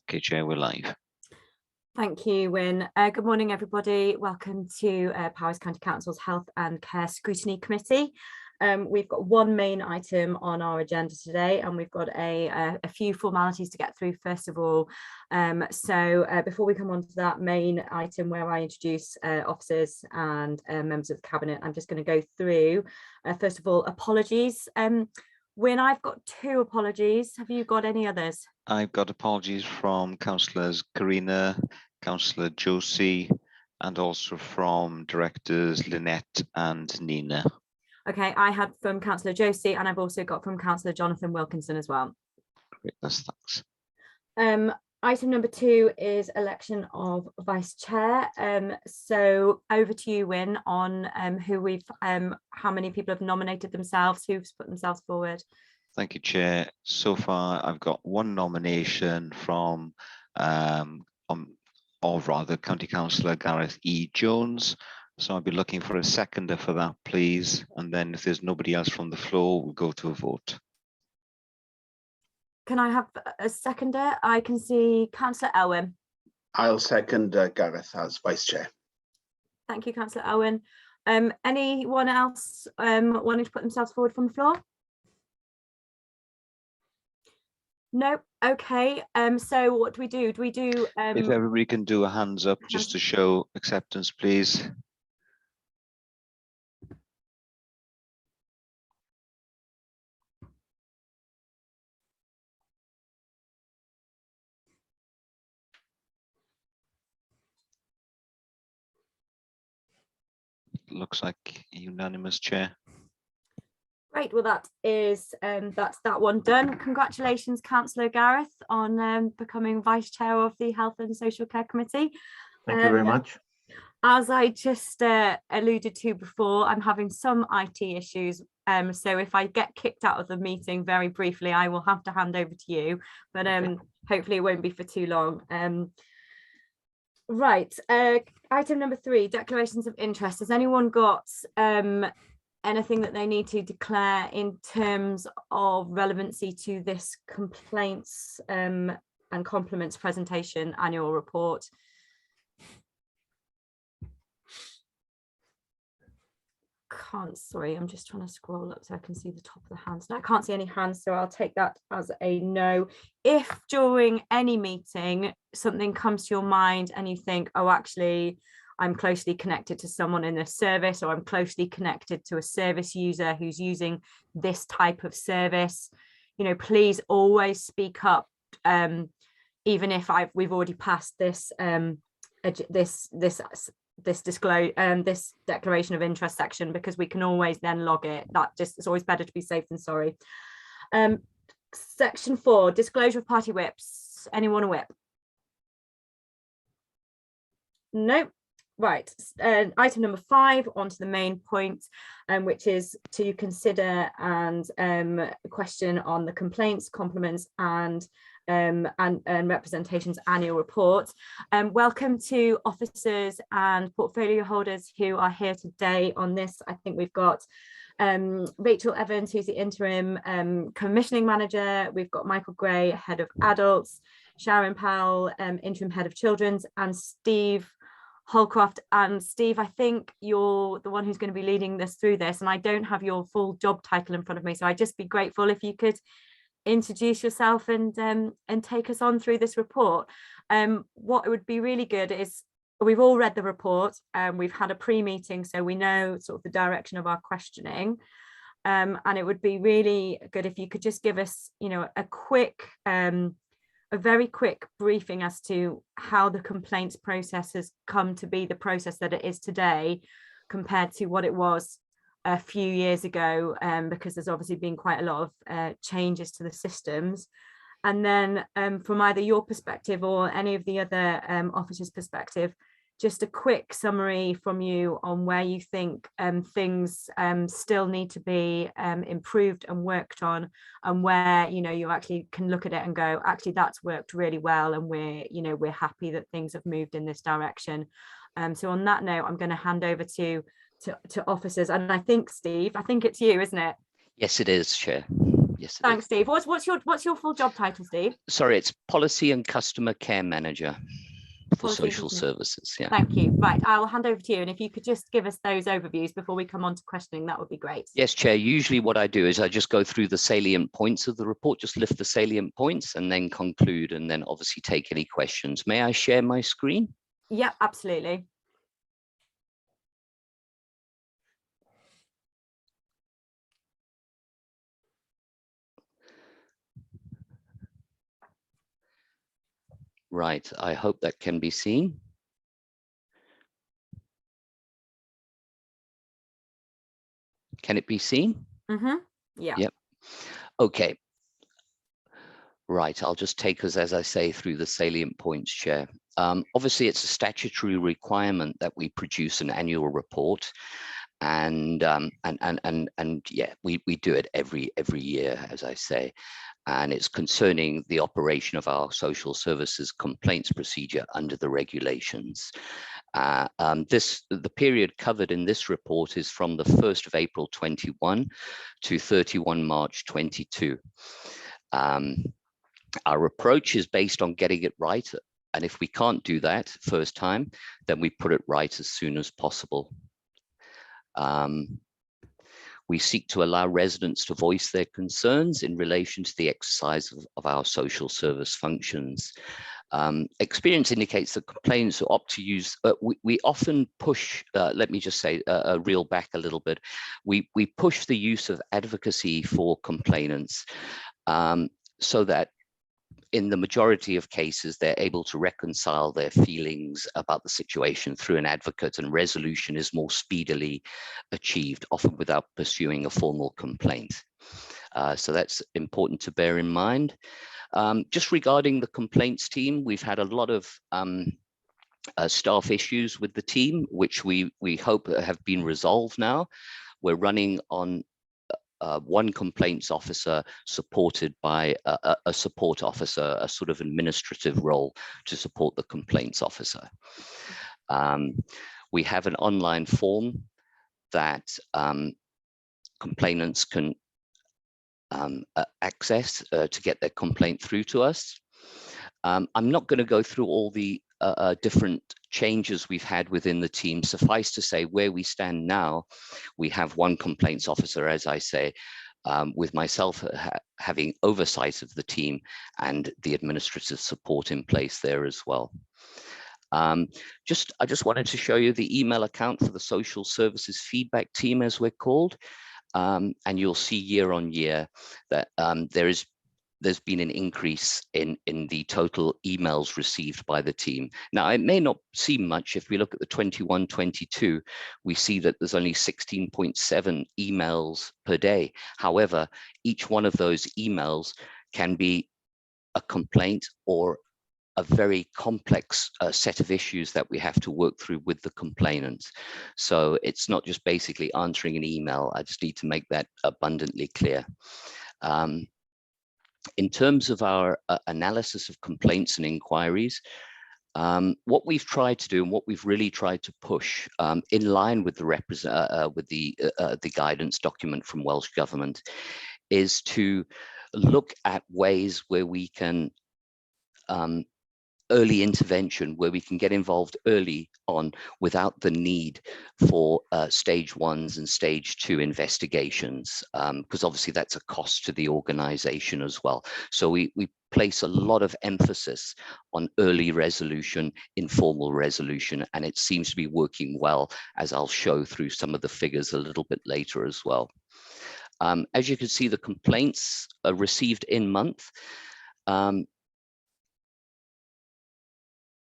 Okay, Chair, we're live. Thank you, Wyn. Good morning, everybody. Welcome to Powys County Council's Health and Care Scrutiny Committee. We've got one main item on our agenda today, and we've got a few formalities to get through first of all. Before we come on to that main item where I introduce officers and members of the Cabinet, I'm just going to go through, first of all, apologies. Wyn, I've got 2 apologies. Have you got any others? I've got apologies from Councillors Karina, Councillor Josie, and also from Directors Lynette and Nina. Okay, I had from Councillor Josie, and I've also got from Councillor Jonathan Wilkinson as well. Great, thanks. Item number 2 is election of Vice Chair. So over to you, Wyn, on how many people have nominated themselves, who've put themselves forward. Thank you, Chair. So far, I've got 1 nomination from, County Councillor Gareth E. Jones. So I'll be looking for a seconder for that, please. And then if there's nobody else from the floor, we'll go to a vote. Can I have a seconder? I can see Councillor Elwyn. I'll second Gareth as Vice Chair. Thank you, Councillor Elwyn. Anyone else wanting to put themselves forward from the floor? No. Okay. So what do we do? Do we do? If everybody can do a hands up just to show acceptance, please. Looks like unanimous, Chair. Great. Well, that is that's that one done. Congratulations, Councillor Gareth, on becoming Vice Chair of the Health and Social Care Committee. Thank you very much. As I just alluded to before, I'm having some IT issues. So if I get kicked out of the meeting very briefly, I will have to hand over to you. But hopefully it won't be for too long. Right. Item number 3, declarations of interest. Has anyone got anything that they need to declare in terms of relevancy to this complaints and compliments presentation annual report? Sorry, I'm just trying to scroll up so I can see the top of the hands. No, I can't see any hands, so I'll take that as a no. If during any meeting something comes to your mind and you think, oh, actually, I'm closely connected to someone in this service, or I'm closely connected to a service user who's using this type of service, please always speak up, even if we've already passed this this declaration of interest section, because we can always then log it. It's always better to be safe than sorry. Section 4, disclosure of party whips. Anyone a whip? No. Right. Item number 5, on to the main point, which is to consider and question on the complaints, compliments and representations annual report. Welcome to officers and portfolio holders who are here today on this. I think we've got Rachel Evans, who's the interim commissioning manager. We've got Michael Gray, head of adults, Sharon Powell, interim head of children's, and Steve Holcroft. And Steve, I think you're the one who's going to be leading this through this, and I don't have your full job title in front of me, so I'd just be grateful if you could introduce yourself and take us on through this report. What would be really good is, we've all read the report and we've had a pre-meeting, so we know sort of the direction of our questioning, and it would be really good if you could just give us a very quick briefing as to how the complaints process has come to be the process that it is today compared to what it was a few years ago, because there's obviously been quite a lot of changes to the systems. And then from either your perspective or any of the other officers' perspective, just a quick summary from you on where you think things still need to be improved and worked on, and where you actually can look at it and go, actually that's worked really well, and we're happy that things have moved in this direction. So on that note, I'm going to hand over to officers, and I think Steve, I think it's you, isn't it? Yes, it is, Chair. Yes, Thanks, Steve. What's your full job title, Steve? Sorry, it's Policy and Customer Care Manager for Policy Social Services. Yeah. Thank you. Right, I'll hand over to you. And if you could just give us those overviews before we come on to questioning, that would be great. Yes, Chair. Usually what I do is I just go through the salient points of the report, just lift the salient points and then conclude, and then obviously take any questions. May I share my screen? Yeah, absolutely. Right, I hope that can be seen. Can it be seen? Mm-hmm. Yeah. Yep. Okay. Right, I'll just take us, as I say, through the salient points, Chair. Obviously, it's a statutory requirement that we produce an annual report, and yeah, we do it every year, as I say, and it's concerning the operation of our social services complaints procedure under the regulations. The period covered in this report is from the 1st of April 21 to 31 March 22. Our approach is based on getting it right, and if we can't do that first time, then we put it right as soon as possible. We seek to allow residents to voice their concerns in relation to the exercise of our social service functions. Experience indicates that complainants who opt to use, we often push, let me just say, reel back a little bit, we push the use of advocacy for complainants so that in the majority of cases, they're able to reconcile their feelings about the situation through an advocate, and resolution is more speedily achieved, often without pursuing a formal complaint. So that's important to bear in mind. Just regarding the complaints team, we've had a lot of staff issues with the team, which we hope have been resolved now. We're running on one complaints officer supported by a support officer, a sort of administrative role to support the complaints officer. We have an online form that complainants can access to get their complaint through to us. I'm not going to go through all the different changes we've had within the team. Suffice to say, where we stand now, we have one complaints officer, as I say, with myself having oversight of the team and the administrative support in place there as well. I just wanted to show you the email account for the social services feedback team, as we're called, and you'll see year on year that there's been an increase in the total emails received by the team. Now, it may not seem much. If we look at the 21-22, we see that there's only 16.7 emails per day. However, each one of those emails can be a complaint or a very complex set of issues that we have to work through with the complainant. So it's not just basically answering an email. I just need to make that abundantly clear. In terms of our analysis of complaints and inquiries, what we've tried to do and what we've really tried to push in line with the guidance document from Welsh Government is to look at ways where we can early intervention, where we can get involved early on without the need for stage 1s and stage 2 investigations, because obviously that's a cost to the organization as well. So we place a lot of emphasis on early resolution, informal resolution, and it seems to be working well, as I'll show through some of the figures a little bit later as well. As you can see, the complaints are received in month.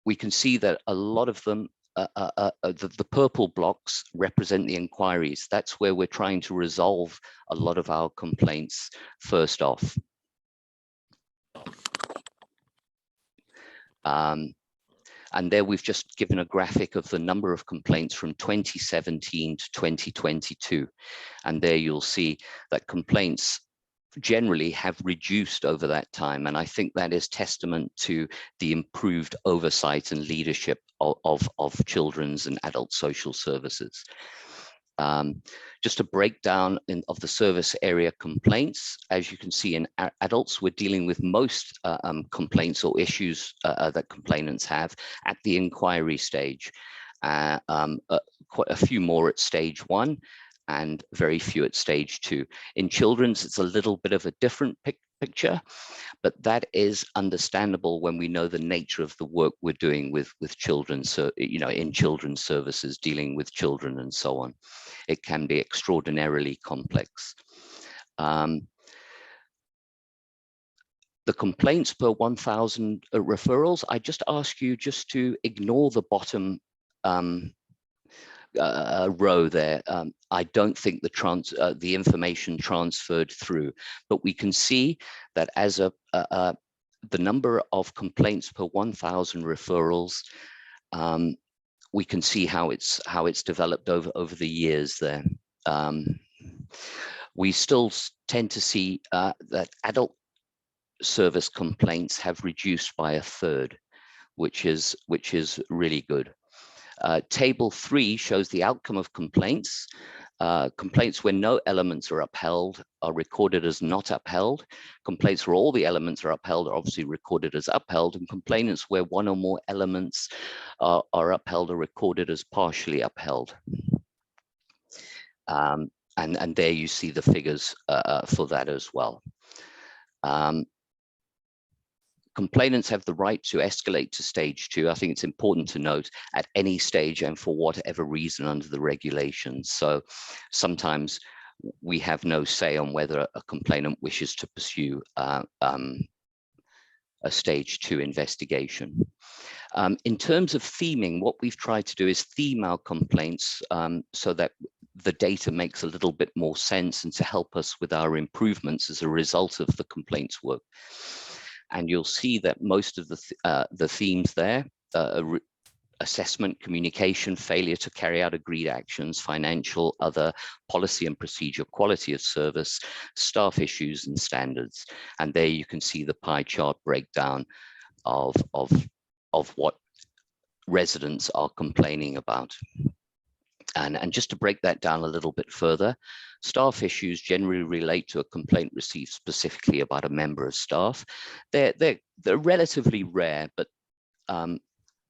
We can see that a lot of them, the purple blocks represent the inquiries. That's where we're trying to resolve a lot of our complaints first off. And there we've just given a graphic of the number of complaints from 2017 to 2022. And there you'll see that complaints generally have reduced over that time. And I think that is testament to the improved oversight and leadership of children's and adult social services. Just a breakdown of the service area complaints. As you can see, in adults, we're dealing with most complaints or issues that complainants have at the inquiry stage. Quite a few more at stage 1 and very few at stage 2. In children's, it's a little bit of a different picture, but that is understandable when we know the nature of the work we're doing with children. So, you know, in children's services, dealing with children and so on, it can be extraordinarily complex. The complaints per 1,000 referrals, I just ask you just to ignore the bottom row there. I don't think the information transferred through, but we can see that as the number of complaints per 1,000 referrals, we can see how it's developed over the years there. We still tend to see that adult service complaints have reduced by 1/3, which is really good. Table 3 shows the outcome of complaints. Complaints where no elements are upheld are recorded as not upheld. Complaints where all the elements are upheld are obviously recorded as upheld, and complainants where one or more elements are upheld are recorded as partially upheld. And there you see the figures for that as well. Complainants have the right to escalate to stage 2. I think it's important to note at any stage and for whatever reason under the regulations. So sometimes we have no say on whether a complainant wishes to pursue a stage 2 investigation. In terms of theming, what we've tried to do is theme our complaints so that the data makes a little bit more sense and to help us with our improvements as a result of the complaints work. And you'll see that most of the themes there, assessment, communication, failure to carry out agreed actions, financial, other, policy and procedure, quality of service, staff issues and standards. And there you can see the pie chart breakdown of what residents are complaining about. And just to break that down a little bit further, staff issues generally relate to a complaint received specifically about a member of staff. They're relatively rare, but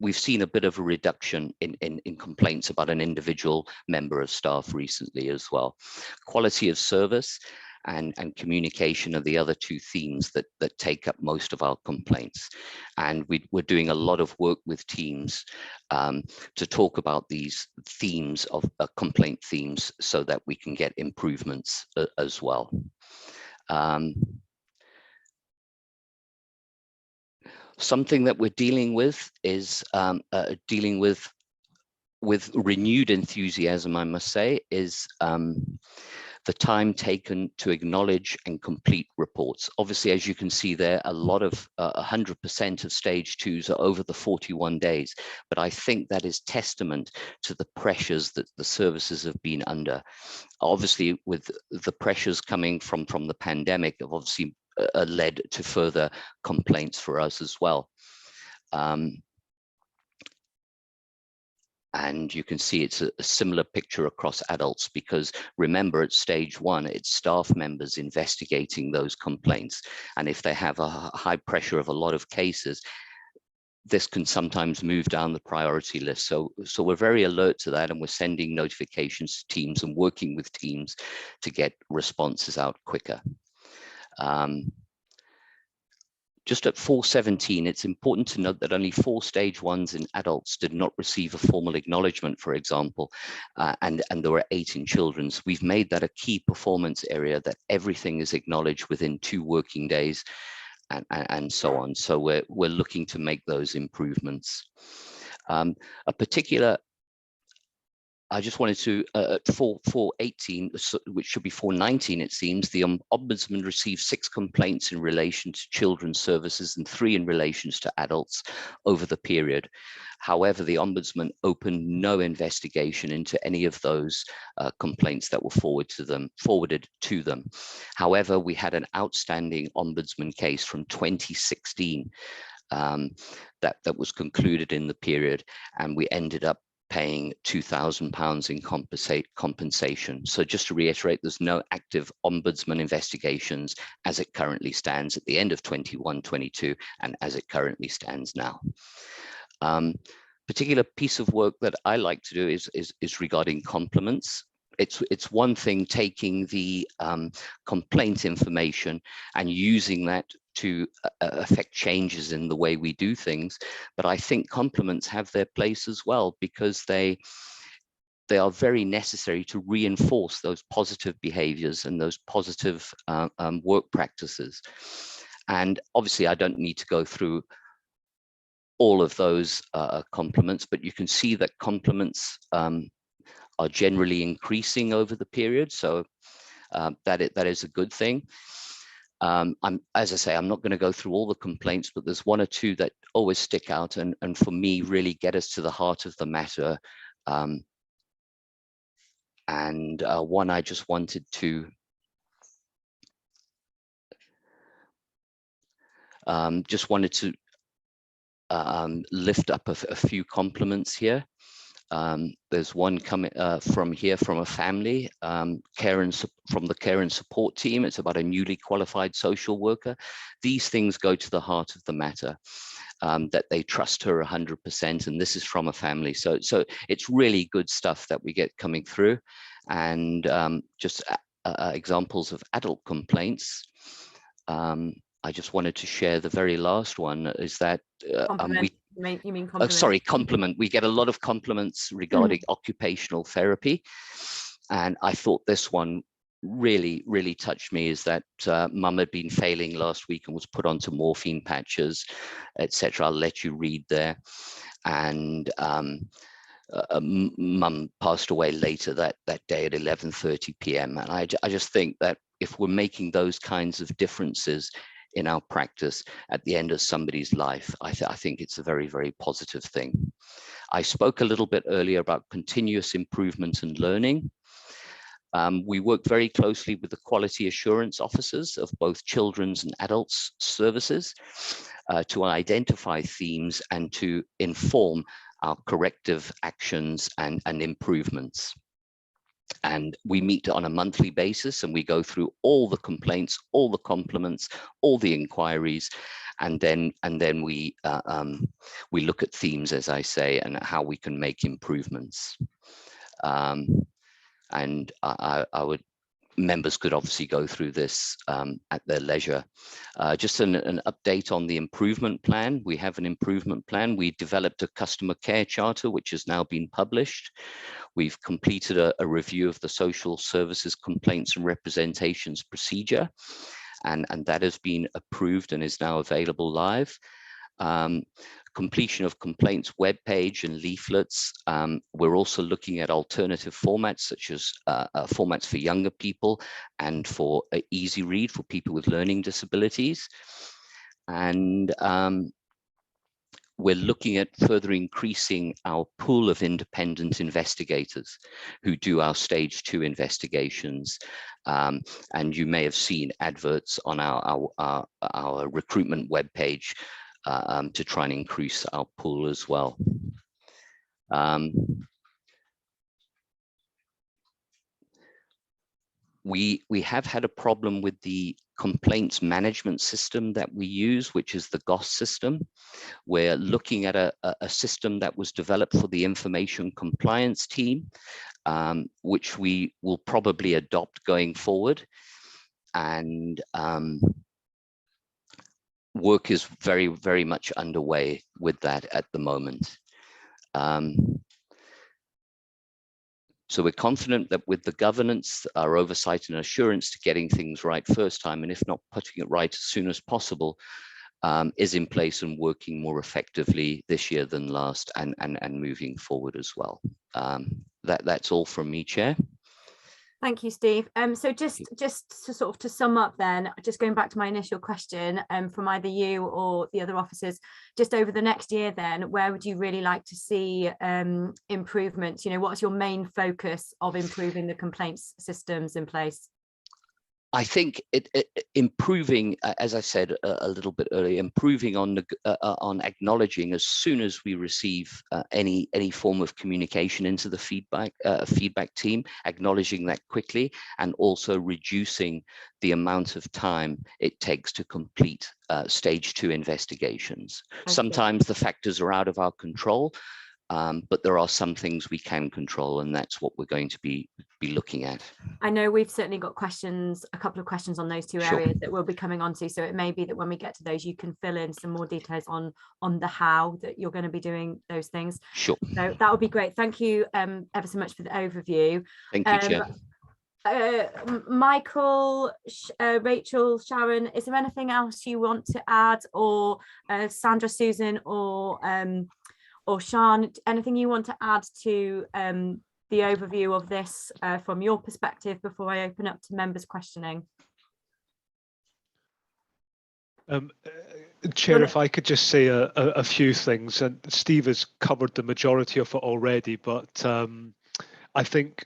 we've seen a bit of a reduction in complaints about an individual member of staff recently as well. Quality of service and communication are the other two themes that take up most of our complaints. And we're doing a lot of work with teams to talk about these themes of complaint themes so that we can get improvements as well. Something that we're dealing with is dealing with renewed enthusiasm, I must say, is the time taken to acknowledge and complete reports. Obviously, as you can see there, a lot of 100% of stage 2s are over the 41 days, but I think that is testament to the pressures that the services have been under. Obviously, with the pressures coming from the pandemic have obviously led to further complaints for us as well. And you can see it's a similar picture across adults, because remember, at stage 1, it's staff members investigating those complaints. And if they have a high pressure of a lot of cases, this can sometimes move down the priority list. So we're very alert to that, and we're sending notifications to teams and working with teams to get responses out quicker. Just at 417, it's important to note that only 4 stage 1s in adults did not receive a formal acknowledgement, for example, and there were 8 in children's. We've made that a key performance area, that everything is acknowledged within 2 working days and so on. So we're looking to make those improvements. A particular, I just wanted to, at 418, which should be 419, it seems, the Ombudsman received 6 complaints in relation to children's services and 3 in relation to adults over the period. However, the Ombudsman opened no investigation into any of those complaints that were forwarded to them. However, we had an outstanding Ombudsman case from 2016 that was concluded in the period, and we ended up paying £2,000 in compensation. So just to reiterate, there's no active ombudsman investigations as it currently stands at the end of 21-22 and as it currently stands now. Particular piece of work that I like to do is regarding compliments. It's one thing taking the complaint information and using that to affect changes in the way we do things, but I think compliments have their place as well, because they are very necessary to reinforce those positive behaviors and those positive work practices. And obviously I don't need to go through all of those compliments, but you can see that compliments are generally increasing over the period. So that is a good thing. As I say, I'm not going to go through all the complaints, but there's one or two that always stick out and for me really get us to the heart of the matter. One I just wanted to lift up a few compliments here. There's one coming from a family, from the care and support team. It's about a newly qualified social worker. These things go to the heart of the matter, that they trust her 100%, and this is from a family. So it's really good stuff that we get coming through. And just examples of adult complaints. I just wanted to share the very last one is that you mean compliment? Oh, sorry, compliment. We get a lot of compliments regarding occupational therapy. And I thought this one really touched me, is that mum had been failing last week and was put onto morphine patches, etc. I'll let you read there. And mum passed away later that day at 11:30 p.m. And I just think that if we're making those kinds of differences in our practice at the end of somebody's life, I think it's a very positive thing. I spoke a little bit earlier about continuous improvement and learning. We work very closely with the quality assurance officers of both children's and adults services to identify themes and to inform our corrective actions and improvements. And we meet on a monthly basis and we go through all the complaints, all the compliments, all the inquiries, and then we look at themes, as I say, and how we can make improvements. And members could obviously go through this at their leisure. Just an update on the improvement plan. We have an improvement plan. We developed a customer care charter, which has now been published. We've completed a review of the social services complaints and representations procedure, and that has been approved and is now available live. Completion of complaints webpage and leaflets. We're also looking at alternative formats, such as formats for younger people and for easy read for people with learning disabilities. And we're looking at further increasing our pool of independent investigators who do our stage 2 investigations. And you may have seen adverts on our recruitment webpage to try and increase our pool as well. We have had a problem with the complaints management system that we use, which is the GOS system. We're looking at a system that was developed for the information compliance team, which we will probably adopt going forward. And work is very much underway with that at the moment. So we're confident that with the governance, our oversight and assurance to getting things right first time, and if not putting it right as soon as possible, is in place and working more effectively this year than last, and moving forward as well. That's all from me, Chair. Thank you, Steve. So just to sort of to sum up then, just going back to my initial question from either you or the other officers, just over the next year then, where would you really like to see improvements? You know, what's your main focus of improving the complaints systems in place? I think improving, as I said a little bit earlier, improving on acknowledging as soon as we receive any form of communication into the feedback team, acknowledging that quickly, and also reducing the amount of time it takes to complete stage 2 investigations. Okay. Sometimes the factors are out of our control, but there are some things we can control, and that's what we're going to be looking at. I know we've certainly got questions, a couple of questions on those two Sure. areas that we'll be coming on to. So it may be that when we get to those, you can fill in some more details on the how that you're going to be doing those things. Sure. So that would be great. Thank you ever so much for the overview. Thank you, Chair. Michael, Rachel, Sharon, is there anything else you want to add, or Sandra, Susan, or Sian, anything you want to add to the overview of this from your perspective before I open up to members questioning? Chair, if I could just say a few things, and Steve has covered the majority of it already, but I think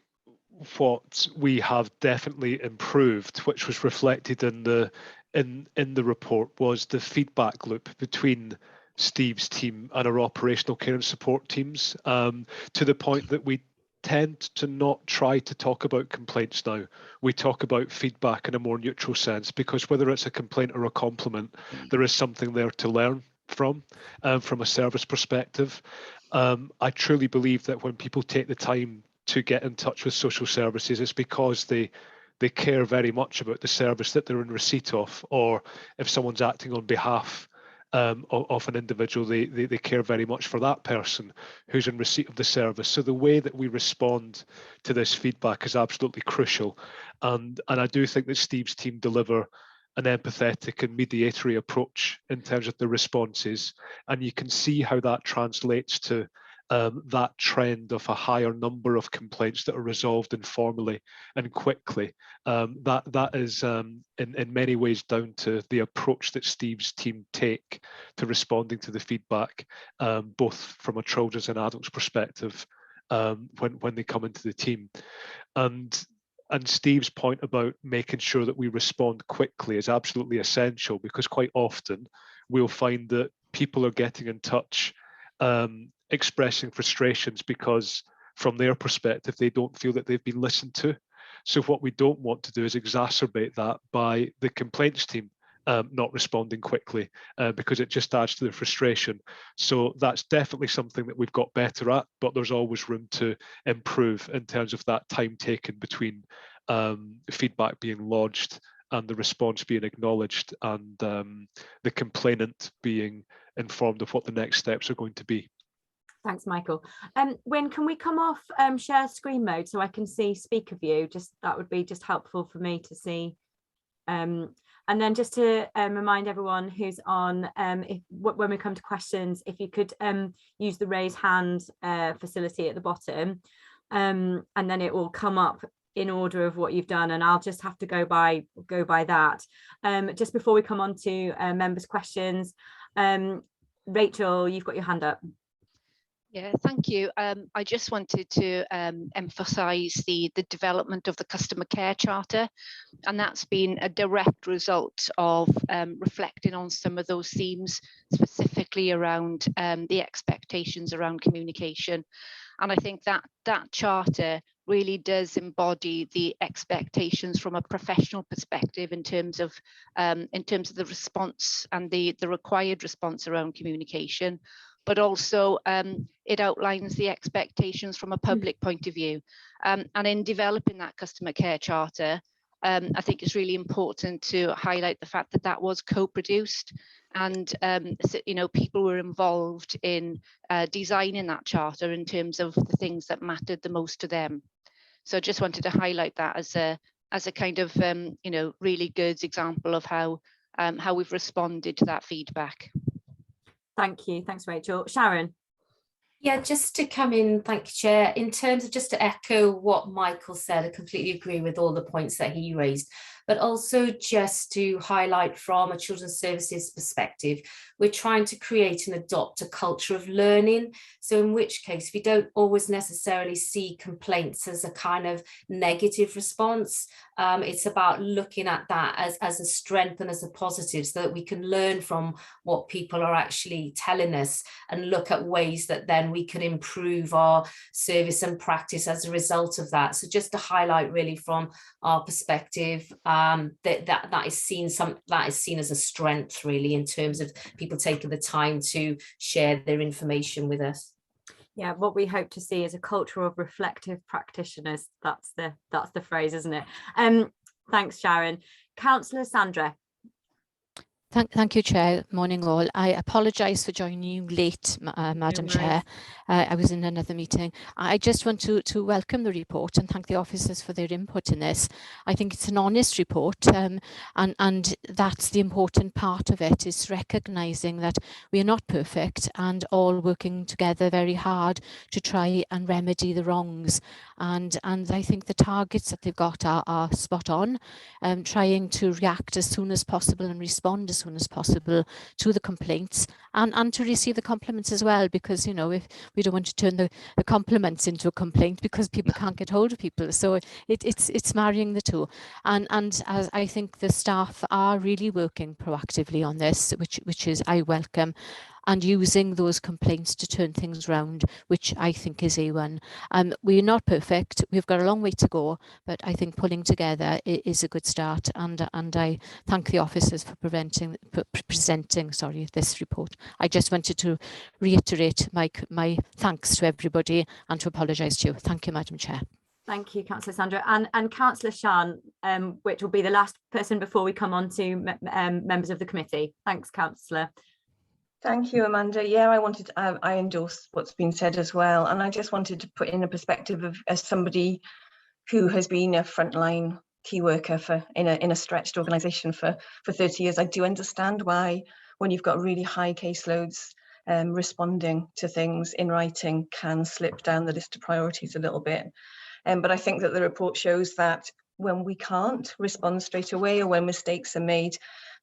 what we have definitely improved, which was reflected in the report, was the feedback loop between Steve's team and our operational care and support teams, to the point that we tend to not try to talk about complaints now. We talk about feedback in a more neutral sense, because whether it's a complaint or a compliment, there is something there to learn from a service perspective. I truly believe that when people take the time to get in touch with social services, it's because they care very much about the service that they're in receipt of, or if someone's acting on behalf of an individual, they care very much for that person who's in receipt of the service. So the way that we respond to this feedback is absolutely crucial, and I do think that Steve's team deliver an empathetic and mediatory approach in terms of the responses, and you can see how that translates to that trend of a higher number of complaints that are resolved informally and quickly. That is in many ways down to the approach that Steve's team take to responding to the feedback, both from a children's and adults perspective, when they come into the team. And Steve's point about making sure that we respond quickly is absolutely essential, because quite often we'll find that people are getting in touch expressing frustrations because from their perspective they don't feel that they've been listened to. So what we don't want to do is exacerbate that by the complaints team not responding quickly, because it just adds to the frustration. So that's definitely something that we've got better at, but there's always room to improve in terms of that time taken between feedback being lodged and the response being acknowledged, and the complainant being informed of what the next steps are going to be. Thanks, Michael. When can we come off share screen mode so I can see speaker view? Just that would be just helpful for me to see. And then just to remind everyone who's on, when we come to questions, if you could use the raise hand facility at the bottom, and then it will come up in order of what you've done, and I'll just have to go by that. Just before we come on to members' questions, Rachel, you've got your hand up. Yeah, thank you. I just wanted to emphasise the development of the customer care charter, and that's been a direct result of reflecting on some of those themes, specifically around the expectations around communication. And I think that charter really does embody the expectations from a professional perspective in terms of the response and the required response around communication. But also it outlines the expectations from a public point of view. And in developing that customer care charter, I think it's really important to highlight the fact that that was co-produced, and people were involved in designing that charter in terms of the things that mattered the most to them. So I just wanted to highlight that as a kind of really good example of how we've responded to that feedback. Thank you. Thanks, Rachel. Sharon. Yeah, just to come in, thank you, Chair. In terms of just to echo what Michael said, I completely agree with all the points that he raised. but also just to highlight from a children's services perspective, we're trying to create and adopt a culture of learning. So in which case we don't always necessarily see complaints as a kind of negative response. It's about looking at that as a strength and as a positive, so that we can learn from what people are actually telling us and look at ways that then we can improve our service and practice as a result of that. So just to highlight really from our perspective, that is seen as a strength really, in terms of people taking the time to share their information with us. Yeah, what we hope to see is a culture of reflective practitioners. That's the phrase, isn't it? Thanks, Sharon. Councillor Sandra. Thank you, Chair. Morning all. I apologise for joining you late, Madam Chair. I was in another meeting. I just want to welcome the report and thank the officers for their input in this. I think it's an honest report, and that's the important part of it, is recognising that we are not perfect and all working together very hard to try and remedy the wrongs. And I think the targets that they've got are spot on, trying to react as soon as possible and respond as soon as possible to the complaints, and to receive the compliments as well, because, you know, if we don't want to turn the compliments into a complaint because people can't get hold of people. So it's marrying the two. And as I think the staff are really working proactively on this, which is I welcome, and using those complaints to turn things around, which I think is A1. We're not perfect, we've got a long way to go, but I think pulling together is a good start, and I thank the officers for presenting this report. I just wanted to reiterate my thanks to everybody and to apologise to you. Thank you, Madam Chair. Thank you, Councillor Sandra. And Councillor Shan, which will be the last person before we come on to members of the committee. Thanks, Councillor. Thank you, Amanda. Yeah, I endorse what's been said as well. And I just wanted to put in a perspective of, as somebody who has been a frontline key worker in a stretched organisation for 30 years, I do understand why, when you've got really high caseloads, responding to things in writing can slip down the list of priorities a little bit. But I think that the report shows that when we can't respond straight away, or when mistakes are made,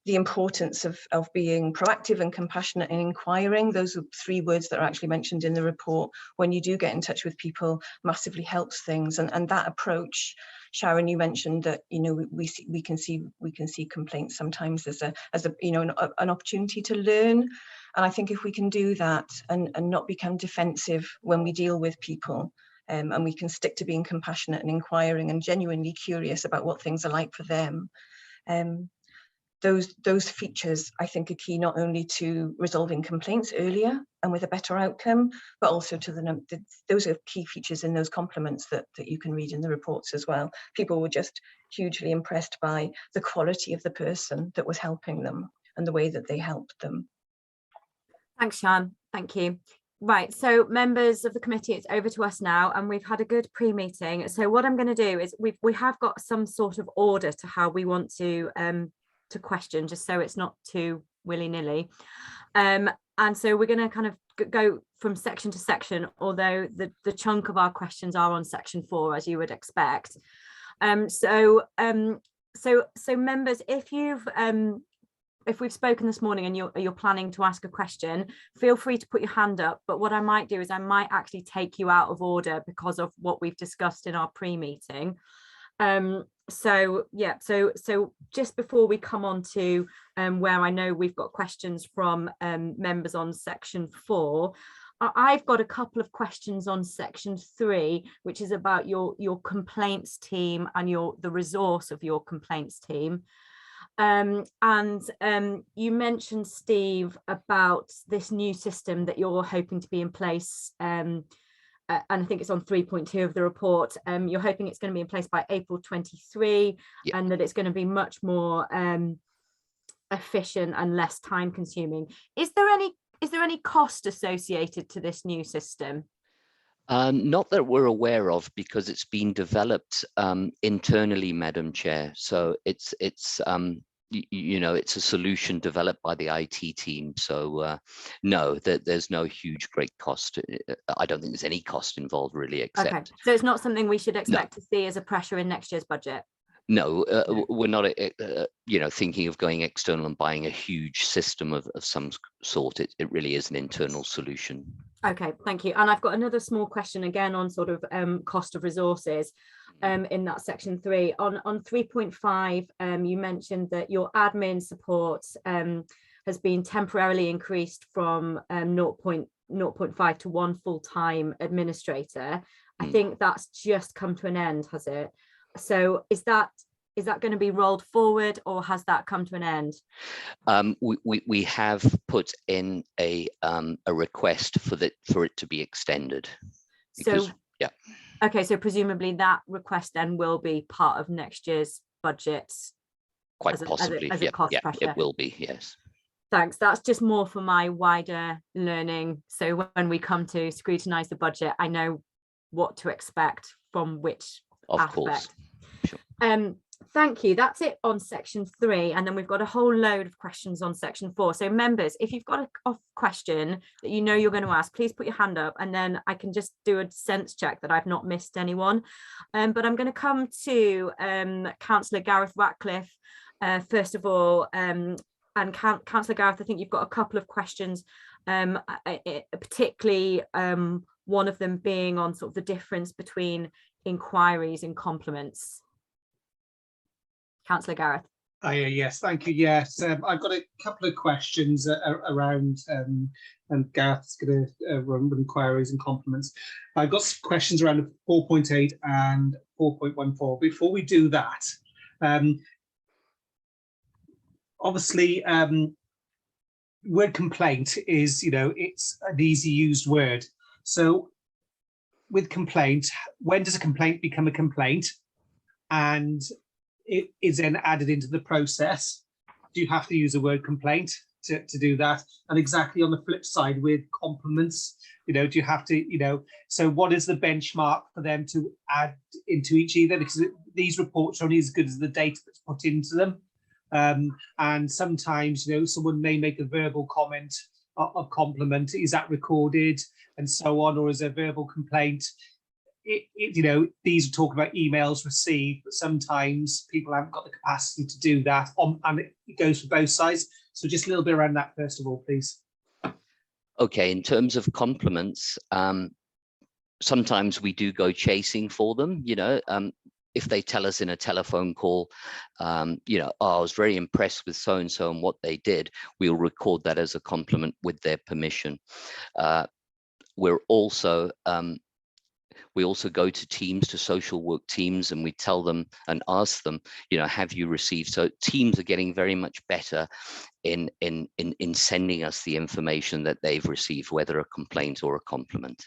the importance of being proactive and compassionate and inquiring, those are 3 words that are actually mentioned in the report, when you do get in touch with people, massively helps things. And that approach, Sharon, you mentioned that, you know, we can see complaints sometimes as a you know, an opportunity to learn. And I think if we can do that and not become defensive when we deal with people, and we can stick to being compassionate and inquiring and genuinely curious about what things are like for them, those features, I think, are key not only to resolving complaints earlier and with a better outcome, but also to those are key features in those compliments that you can read in the reports as well. People were just hugely impressed by the quality of the person that was helping them and the way that they helped them. Thanks, Shan. Thank you. Right, so members of the committee, it's over to us now, and we've had a good pre-meeting. So what I'm going to do is we have got some sort of order to how we want to question, just so it's not too willy-nilly, and so we're going to kind of go from section to section, although the chunk of our questions are on section 4, as you would expect. So members, if we've spoken this morning and you're planning to ask a question, feel free to put your hand up. But what I might do is I might actually take you out of order because of what we've discussed in our pre-meeting. So just before we come on to where I know we've got questions from members on section 4, I've got a couple of questions on section 3, which is about your complaints team and the resource of your complaints team. You mentioned, Steve, about this new system that you're hoping to be in place, and I think it's on 3.2 of the report. You're hoping it's going to be in place by April 23, yep, and that it's going to be much more efficient and less time consuming. Is there any cost associated to this new system? Not that we're aware of, because it's been developed internally, Madam Chair. So it's you know, it's a solution developed by the IT team. So no, there's no huge great cost. I don't think there's any cost involved really, except. Okay, so it's not something we should expect to see as a pressure in next year's budget. No, we're not, thinking of going external and buying a huge system of some sort. It really is an internal solution. Okay, thank you. And I've got another small question again on sort of cost of resources in that section 3. On 3.5, you mentioned that your admin support has been temporarily increased from 0.5 to 1 full-time administrator. I think that's just come to an end, has it? So is that going to be rolled forward, or has that come to an end? We have put in a request for it to be extended. Because, yeah. Okay, so presumably that request then will be part of next year's budget. Quite possibly, as a cost pressure. It will be, yes. Thanks. That's just more for my wider learning. So when we come to scrutinise the budget, I know what to expect from which aspect. Course. Sure. Thank you. That's it on section 3, and then we've got a whole load of questions on section 4. So members, if you've got a question that you know you're going to ask, please put your hand up, and then I can just do a sense check that I've not missed anyone. But I'm going to come to Councillor Gareth Ratcliffe first of all. And Councillor Gareth, I think you've got a couple of questions, particularly one of them being on sort of the difference between inquiries and compliments. Councillor Gareth. Yes, thank you. Yes, I've got a couple of questions around, and Gareth's going to run inquiries and compliments. I've got some questions around 4.8 and 4.14. Before we do that, obviously, word complaint is, it's an easy used word. So with complaint, when does a complaint become a complaint? And it is then added into the process. Do you have to use the word complaint to do that? And exactly on the flip side with compliments, do you have to, so what is the benchmark for them to add into each either? Because these reports are only as good as the data that's put into them. And sometimes, someone may make a verbal comment of compliment. Is that recorded and so on, or is a verbal complaint? These are talking about emails received, but sometimes people haven't got the capacity to do that, and it goes for both sides. So just a little bit around that first of all, please. Okay, in terms of compliments, sometimes we do go chasing for them. If they tell us in a telephone call, I was very impressed with so-and-so and what they did, we'll record that as a compliment with their permission. We also go to teams, to social work teams, and we tell them and ask them, have you received? So teams are getting very much better in sending us the information that they've received, whether a complaint or a compliment.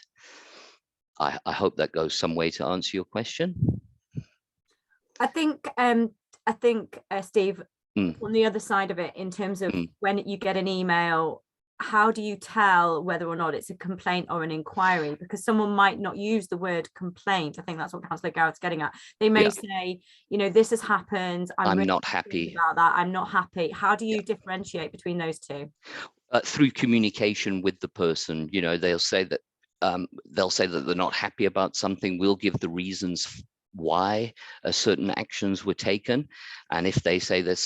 I hope that goes some way to answer your question. I think Steve, on the other side of it, in terms of when you get an email, how do you tell whether or not it's a complaint or an inquiry? Because someone might not use the word complaint. I think that's what Councillor Garrett's getting at. They may say, this has happened. I'm really not happy about that. I'm not happy. How do you differentiate between those two? Through communication with the person. They'll say that they're not happy about something. We'll give the reasons why certain actions were taken, and if they say they're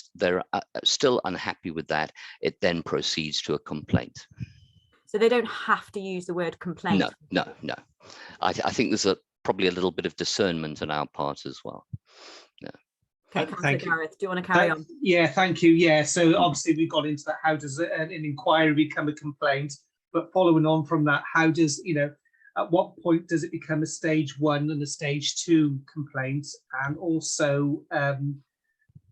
still unhappy with that, it then proceeds to a complaint. So they don't have to use the word complaint. No. I think there's probably a little bit of discernment on our part as well. Okay, Councillor Gareth, do you want to carry on? Yeah, thank you. Yeah, so obviously we got into that. How does an inquiry become a complaint? But following on from that, how does at what point does it become a stage 1 and a stage 2 complaint? And also,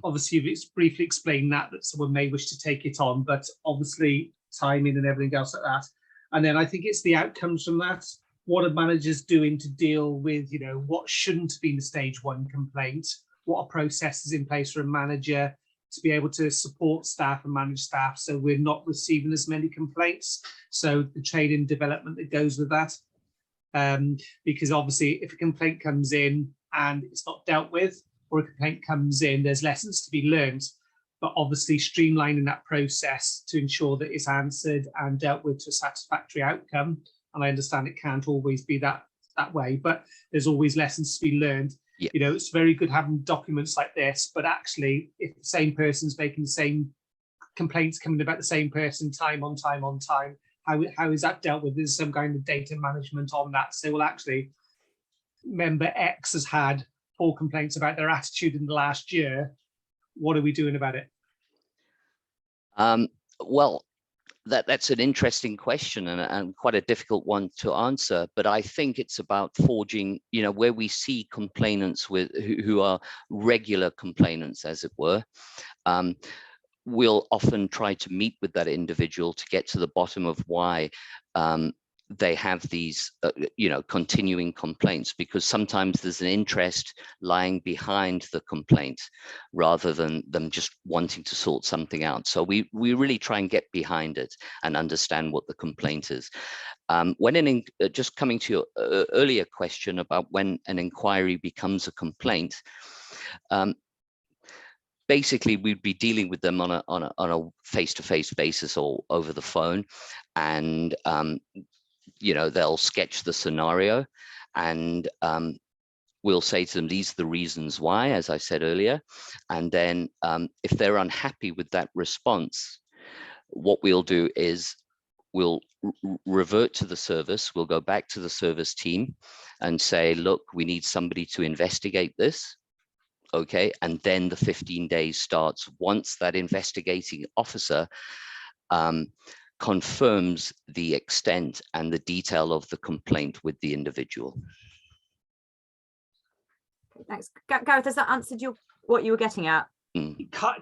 obviously, you've briefly explained that someone may wish to take it on, but obviously timing and everything else like that. And then I think it's the outcomes from that. What are managers doing to deal with, what shouldn't have been a stage 1 complaint? What are processes in place for a manager to be able to support staff and manage staff so we're not receiving as many complaints? So the training and development that goes with that. Because obviously if a complaint comes in and it's not dealt with, or a complaint comes in, there's lessons to be learned, but obviously streamlining that process to ensure that it's answered and dealt with to a satisfactory outcome. And I understand it can't always be that way, but there's always lessons to be learned. Yeah. You know, it's very good having documents like this, but actually, if the same person's making the same complaints coming about the same person time on time on time, how is that dealt with? There's some kind of data management on that. So, well, actually, member X has had 4 complaints about their attitude in the last year. What are we doing about it? Well, that's an interesting question and quite a difficult one to answer. But I think it's about forging, you know, where we see complainants with who are regular complainants, as it were. We'll often try to meet with that individual to get to the bottom of why they have these, you know, continuing complaints, because sometimes there's an interest lying behind the complaint rather than them just wanting to sort something out. So we really try and get behind it and understand what the complaint is. Just coming to your earlier question about when an inquiry becomes a complaint, basically, we'd be dealing with them on a face-to-face basis or over the phone, and you know, they'll sketch the scenario, and we'll say to them, these are the reasons why, as I said earlier, and then if they're unhappy with that response, what we'll do is we'll revert to the service. We'll go back to the service team and say, look, we need somebody to investigate this. Okay, and then the 15 days starts once that investigating officer confirms the extent and the detail of the complaint with the individual. Thanks. Gareth, has that answered what you were getting at?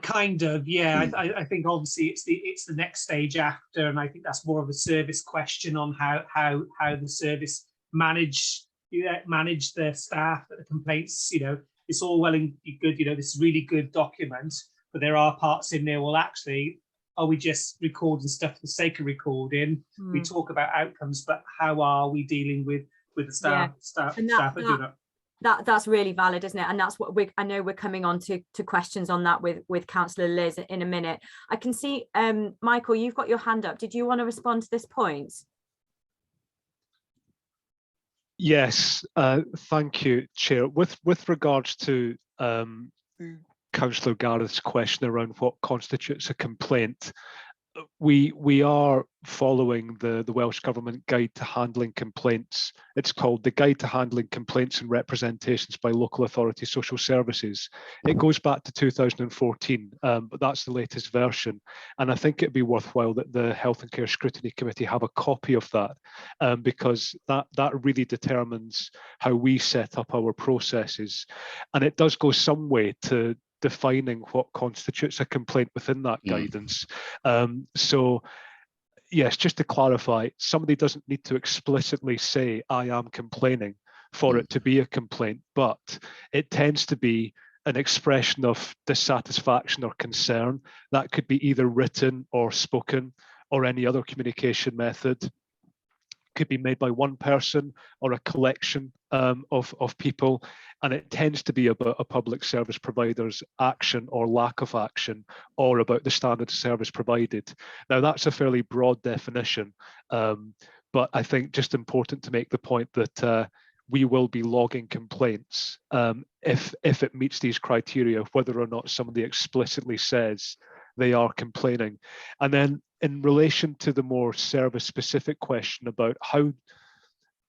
Kind of, yeah. I think obviously it's the next stage after, and I think that's more of a service question on how the service manage the staff, the complaints. You know, it's all well and good, you know, this is really good document, but there are parts in there, well, actually, are we just recording stuff for the sake of recording? We talk about outcomes, but how are we dealing with the staff that do that? That's really valid, isn't it? And that's what I know we're coming on to questions on that with Councillor Liz in a minute. I can see, Michael, you've got your hand up. Did you want to respond to this point? Yes, thank you, Chair. With regards to Councillor Gareth's question around what constitutes a complaint, we are following the Welsh Government Guide to Handling Complaints. It's called the Guide to Handling Complaints and Representations by Local Authority Social Services. It goes back to 2014, but that's the latest version. And I think it'd be worthwhile that the Health and Care Scrutiny Committee have a copy of that, because that really determines how we set up our processes. And it does go some way to defining what constitutes a complaint within that guidance. So yes, just to clarify, somebody doesn't need to explicitly say, I am complaining for it to be a complaint, but it tends to be an expression of dissatisfaction or concern that could be either written or spoken or any other communication method. Could be made by one person or a collection of people, and it tends to be about a public service provider's action or lack of action, or about the standard of service provided. Now, that's a fairly broad definition, but I think just important to make the point that we will be logging complaints if it meets these criteria, whether or not somebody explicitly says they are complaining. And then in relation to the more service-specific question about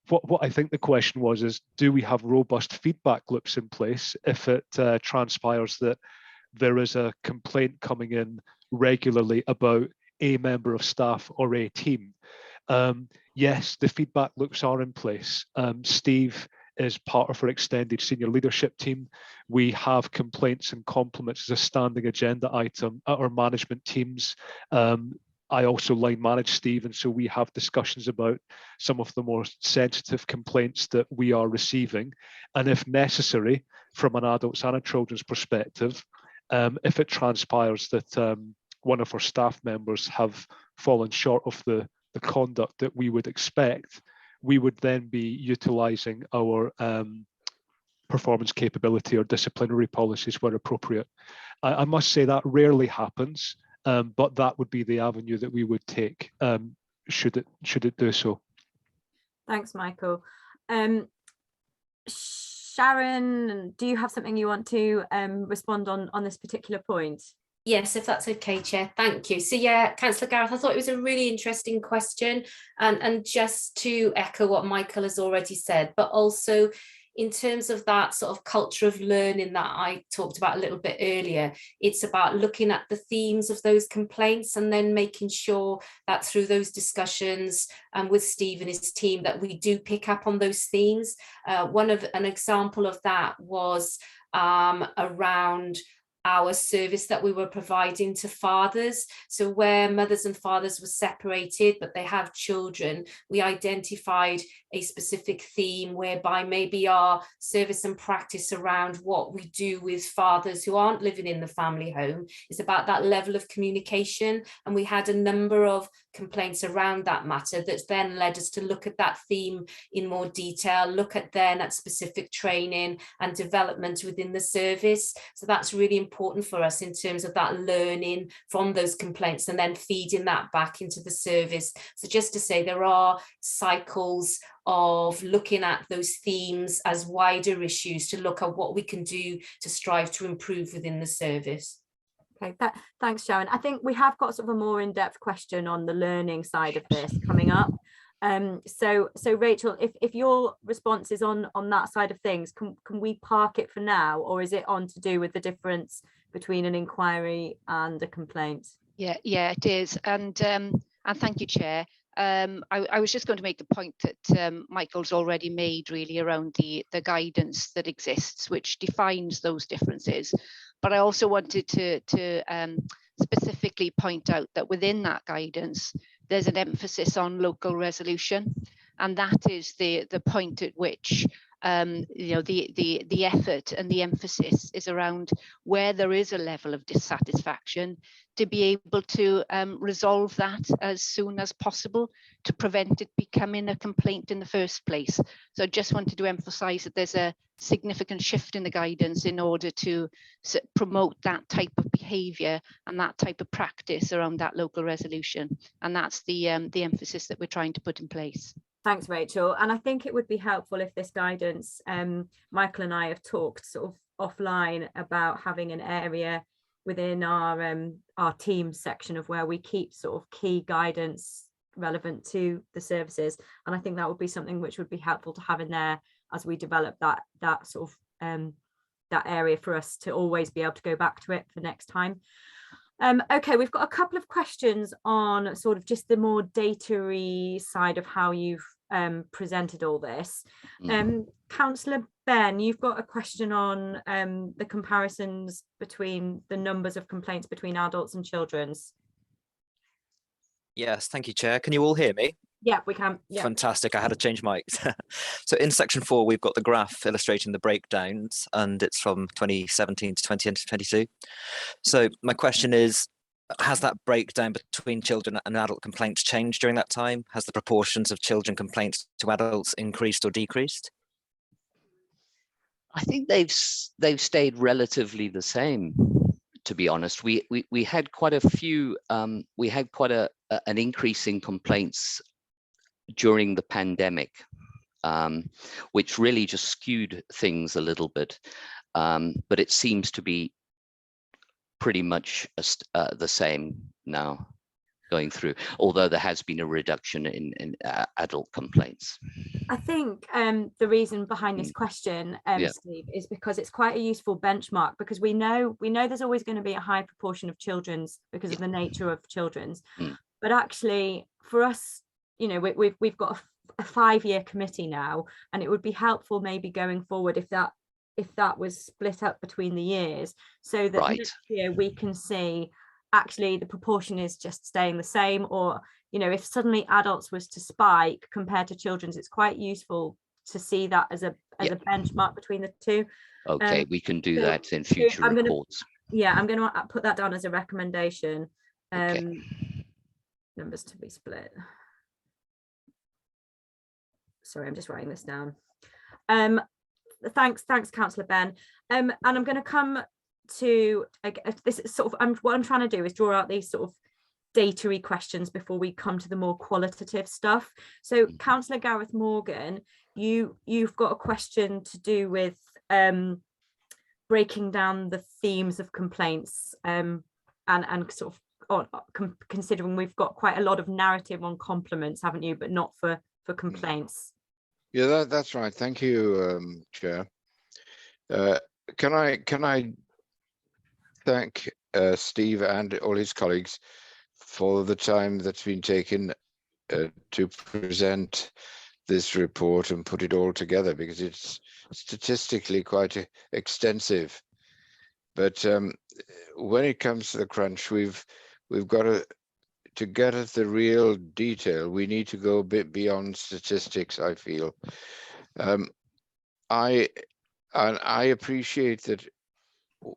what I think the question was is, do we have robust feedback loops in place if it transpires that there is a complaint coming in regularly about a member of staff or a team? Yes, the feedback loops are in place. Steve is part of our extended senior leadership team. We have complaints and compliments as a standing agenda item at our management teams. I also line manage Steve, and so we have discussions about some of the more sensitive complaints that we are receiving. And if necessary, from an adults and a children's perspective, if it transpires that one of our staff members have fallen short of the conduct that we would expect, we would then be utilising our performance capability or disciplinary policies where appropriate. I must say that rarely happens, but that would be the avenue that we would take should it do so. Thanks, Michael. Sharon, do you have something you want to respond on this particular point? Yes, if that's okay, Chair. Thank you. So yeah, Councillor Gareth, I thought it was a really interesting question, and just to echo what Michael has already said, but also in terms of that sort of culture of learning that I talked about a little bit earlier, it's about looking at the themes of those complaints and then making sure that through those discussions and with Steve and his team that we do pick up on those themes. An example of that was around our service that we were providing to fathers. So where mothers and fathers were separated, but they have children, we identified a specific theme whereby maybe our service and practice around what we do with fathers who aren't living in the family home is about that level of communication. And we had a number of complaints around that matter that then led us to look at that theme in more detail, look at specific training and development within the service. So that's really important for us in terms of that learning from those complaints and then feeding that back into the service. So just to say, there are cycles of looking at those themes as wider issues to look at what we can do to strive to improve within the service. Okay, thanks, Sharon. I think we have got sort of a more in-depth question on the learning side of this coming up. So Rachel, if your response is on that side of things, can we park it for now, or is it on to do with the difference between an inquiry and a complaint? Yeah, it is. And thank you, Chair. I was just going to make the point that Michael's already made really around the guidance that exists, which defines those differences. But I also wanted to specifically point out that within that guidance, there's an emphasis on local resolution, and that is the point at which the effort and the emphasis is around where there is a level of dissatisfaction, to be able to resolve that as soon as possible to prevent it becoming a complaint in the first place. So I just wanted to emphasize that there's a significant shift in the guidance in order to promote that type of behavior and that type of practice around that local resolution. And that's the emphasis that we're trying to put in place. Thanks, Rachel. And I think it would be helpful if this guidance, Michael and I have talked sort of offline about having an area within our team section of where we keep sort of key guidance relevant to the services. And I think that would be something which would be helpful to have in there as we develop that sort of that area for us to always be able to go back to it for next time. Okay, we've got a couple of questions on sort of just the more data-y side of how you've presented all this. Councillor Ben, you've got a question on the comparisons between the numbers of complaints between adults and children's. Yes, thank you, Chair. Can you all hear me? Yeah, we can. Yeah. Fantastic. I had to change mics. So in section 4, we've got the graph illustrating the breakdowns, and it's from 2017 to 2022. So my question is, has that breakdown between children and adult complaints changed during that time? Has the proportions of children complaints to adults increased or decreased? I think they've stayed relatively the same, to be honest. We had quite a few, we had quite an increase in complaints during the pandemic, which really just skewed things a little bit. But it seems to be pretty much the same now going through, although there has been a reduction in adult complaints. I think the reason behind this question, Steve, is because it's quite a useful benchmark, because we know there's always going to be a high proportion of children's because of the nature of children's. But actually, for us, you know, we've got a 5-year committee now, and it would be helpful maybe going forward if that was split up between the years, so that next year we can see actually the proportion is just staying the same, or, you know, if suddenly adults was to spike compared to children's, it's quite useful to see that as a benchmark between the two. Okay, we can do that in future reports. I'm going to put that down as a recommendation. Okay. Numbers to be split. Sorry, I'm just writing this down. Thanks, Councillor Ben. And I'm going to come to this is sort of what I'm trying to do is draw out these sort of data-y questions before we come to the more qualitative stuff. So Councillor Gareth Morgan, you've got a question to do with breaking down the themes of complaints, and sort of considering we've got quite a lot of narrative on compliments, haven't you, but not for complaints. Yeah, that's right. Thank you, Chair. Can I thank Steve and all his colleagues for the time that's been taken to present this report and put it all together, because it's statistically quite extensive. But when it comes to the crunch, we've got to get at the real detail. We need to go a bit beyond statistics, I feel. I appreciate that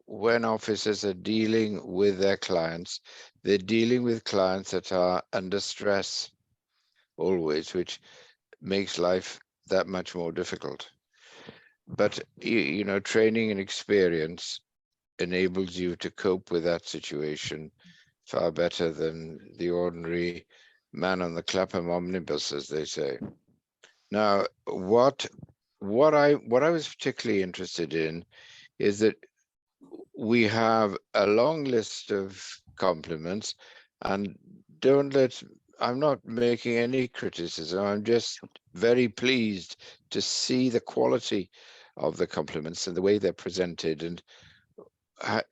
when officers are dealing with their clients, they're dealing with clients that are under stress always, which makes life that much more difficult. But you know, training and experience enables you to cope with that situation far better than the ordinary man on the Clapham omnibus, as they say. Now, what I was particularly interested in is that we have a long list of compliments, and I'm not making any criticism. I'm just very pleased to see the quality of the compliments and the way they're presented, and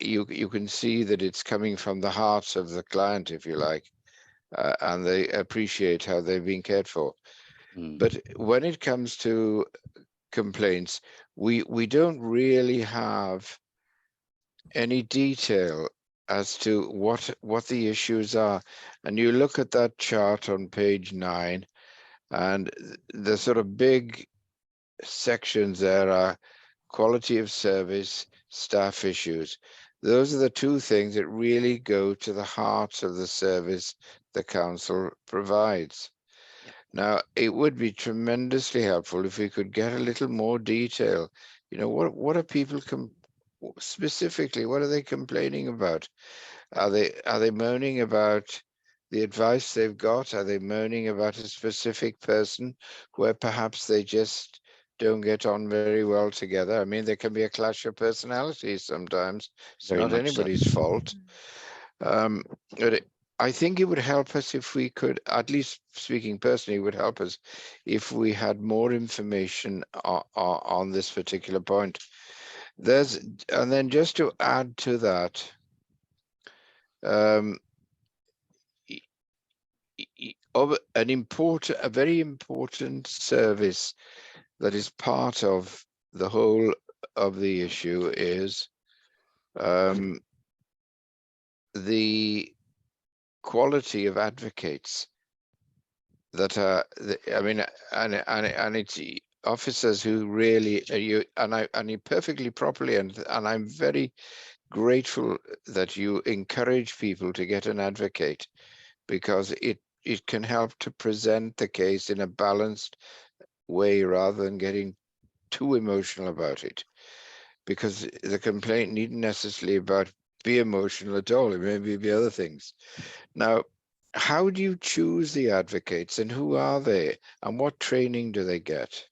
you can see that it's coming from the heart of the client, if you like, and they appreciate how they've been cared for. But when it comes to complaints, we don't really have any detail as to what the issues are. And you look at that chart on page 9, and the sort of big sections there are quality of service, staff issues. Those are the two things that really go to the heart of the service the council provides. Now, it would be tremendously helpful if we could get a little more detail. You know, what are people specifically, what are they complaining about? Are they moaning about the advice they've got? Are they moaning about a specific person where perhaps they just don't get on very well together? I mean, there can be a clash of personalities sometimes. It's not anybody's fault. But I think it would help us if we could, at least speaking personally, it would help us if we had more information on this particular point. And then just to add to that, a very important service that is part of the whole of the issue is the quality of advocates that are, I mean, and it's officers who really and perfectly properly, and I'm very grateful that you encourage people to get an advocate, because it can help to present the case in a balanced way rather than getting too emotional about it, because the complaint needn't necessarily be emotional at all. It may be other things. Now, how do you choose the advocates, and who are they, and what training do they get?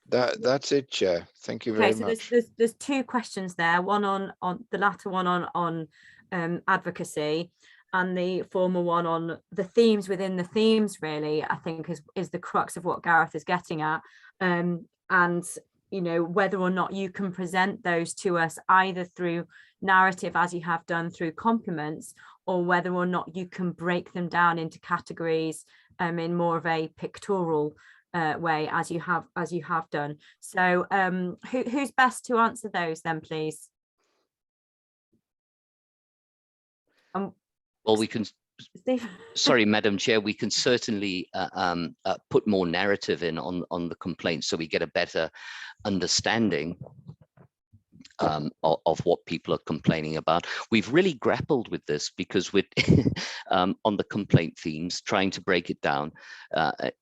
That's it, Chair. Thank you very much. There's two questions there. One on the latter one on advocacy, and the former one on the themes within the themes. Really, I think is the crux of what Gareth is getting at, and you know, whether or not you can present those to us either through narrative, as you have done through compliments, or whether or not you can break them down into categories in more of a pictorial way, as you have done. So who's best to answer those then, please? Well, we can. Steve? Sorry, Madam Chair, we can certainly put more narrative in on the complaints, so we get a better understanding of what people are complaining about. We've really grappled with this because we're on the complaint themes, trying to break it down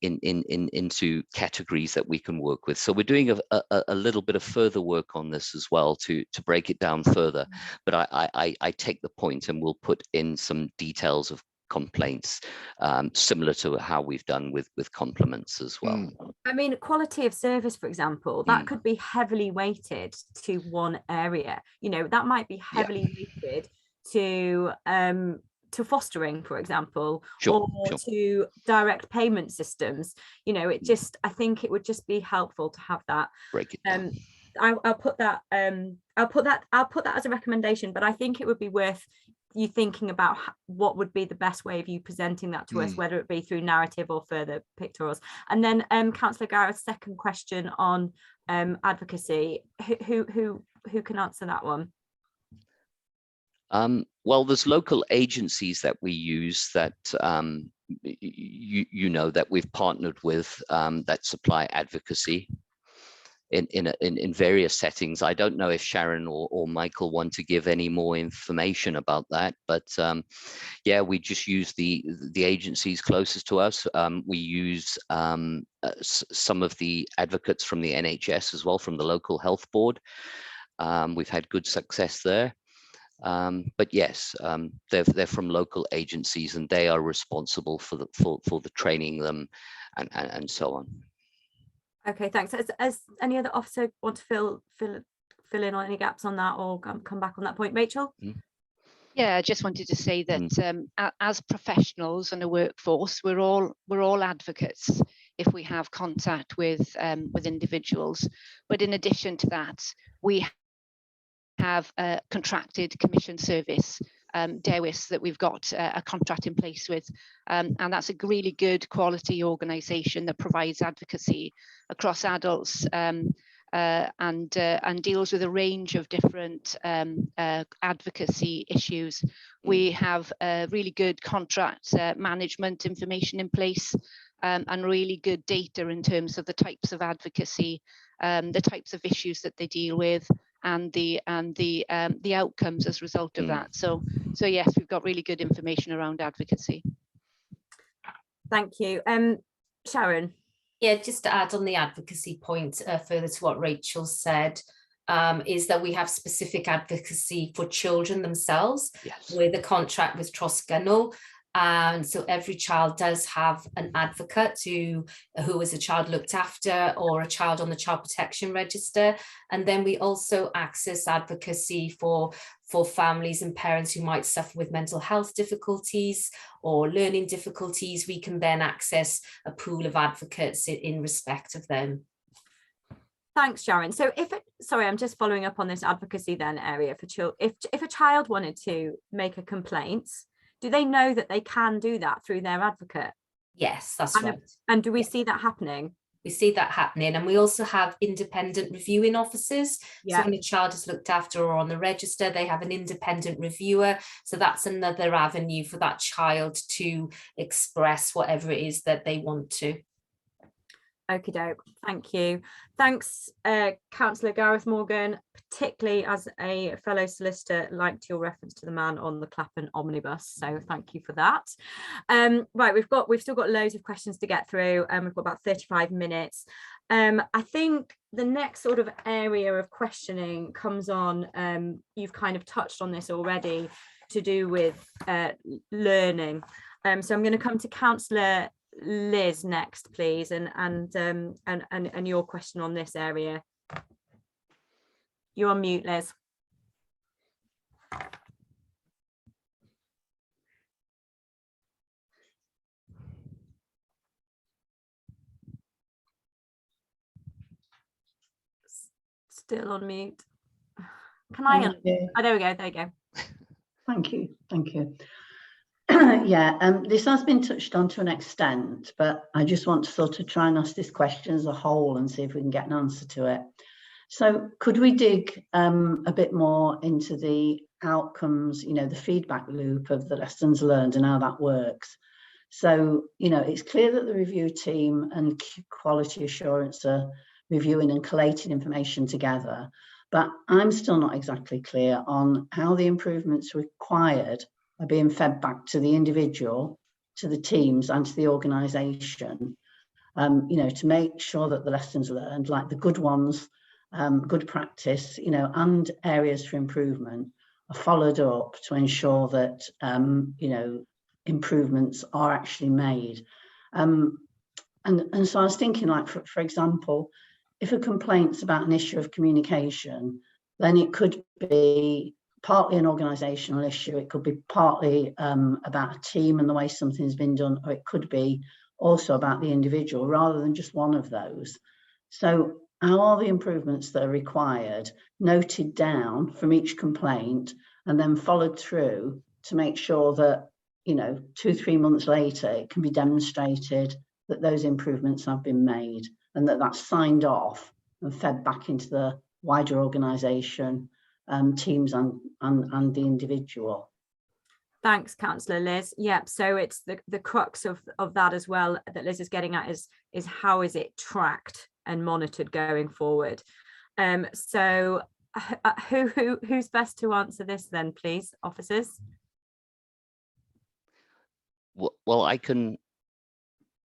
into categories that we can work with. So we're doing a little bit of further work on this as well to break it down further. But I take the point, and we'll put in some details of complaints, similar to how we've done with compliments as well. I mean, quality of service, for example, that could be heavily weighted to one area. You know, that might be heavily weighted to fostering, for example, or to direct payment systems. You know, it just, I think it would just be helpful to have that. Break it down. I'll put that as a recommendation, but I think it would be worth you thinking about what would be the best way of you presenting that to us, whether it be through narrative or further pictorials. And then Councillor Gareth's second question on advocacy, who can answer that one? Well, there's local agencies that we use that you know that we've partnered with that supply advocacy in various settings. I don't know if Sharon or Michael want to give any more information about that, but yeah, we just use the agencies closest to us. We use some of the advocates from the NHS as well, from the local health board. We've had good success there. But yes, they're from local agencies, and they are responsible for the training them and so on. Okay, thanks. As any other officer want to fill in on any gaps on that, or come back on that point? Rachel? Yeah, I just wanted to say that as professionals and a workforce, we're all advocates if we have contact with individuals. But in addition to that, we have a contracted commission service, DEWIS, that we've got a contract in place with, and that's a really good quality organisation that provides advocacy across adults and deals with a range of different advocacy issues. We have a really good contract management information in place, and really good data in terms of the types of advocacy, the types of issues that they deal with, and the outcomes as a result of that. So yes, we've got really good information around advocacy. Thank you. Sharon? Yeah, just to add on the advocacy point, further to what Rachel said, is that we have specific advocacy for children themselves, with a contract with Trosgynnol. And so every child does have an advocate who is a child looked after, or a child on the child protection register. And then we also access advocacy for families and parents who might suffer with mental health difficulties or learning difficulties. We can then access a pool of advocates in respect of them. Thanks, Sharon. So sorry, I'm just following up on this advocacy then area for children. If a child wanted to make a complaint, do they know that they can do that through their advocate? Yes, that's right. And do we see that happening? We see that happening, and we also have independent reviewing officers. So when a child is looked after or on the register, they have an independent reviewer. So that's another avenue for that child to express whatever it is that they want to. Okie doke, thank you. Thanks, Councillor Gareth Morgan, particularly as a fellow solicitor, liked your reference to the man on the Clapham omnibus, so thank you for that. Right, we've still got loads of questions to get through, and we've got about 35 minutes. I think the next sort of area of questioning comes on, you've kind of touched on this already, to do with learning. So I'm going to come to Councillor Liz next, please, and your question on this area. You're on mute, Liz. Still on mute. Can I? Oh, there we go. There you go. Thank you. Thank you. Yeah, this has been touched on to an extent, but I just want to sort of try and ask this question as a whole and see if we can get an answer to it. So could we dig a bit more into the outcomes, you know, the feedback loop of the lessons learned and how that works? So, you know, it's clear that the review team and quality assurance are reviewing and collating information together, but I'm still not exactly clear on how the improvements required are being fed back to the individual, to the teams and to the organisation, you know, to make sure that the lessons learned, like the good ones, good practice, you know, and areas for improvement are followed up to ensure that, you know, improvements are actually made. And so I was thinking, like, for example, if a complaint's about an issue of communication, then it could be partly an organisational issue, it could be partly about a team and the way something's been done, or it could be also about the individual rather than just one of those. So how are the improvements that are required noted down from each complaint and then followed through to make sure that, you know, 2-3 months later, it can be demonstrated that those improvements have been made and that that's signed off and fed back into the wider organisation, teams and the individual. Thanks, Councillor Liz. Yep, so it's the crux of that as well that Liz is getting at is how is it tracked and monitored going forward. So who's best to answer this then, please, officers? Well, I can,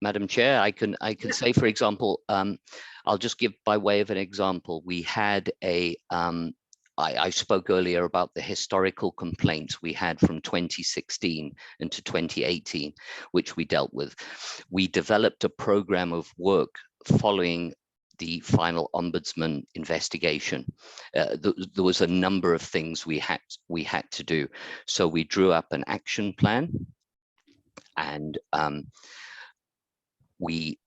Madam Chair, I can say, for example, I'll just give by way of an example. We had a, I spoke earlier about the historical complaints we had from 2016 into 2018, which we dealt with. We developed a program of work following the final Ombudsman investigation. There was a number of things we had to do. So we drew up an action plan, and we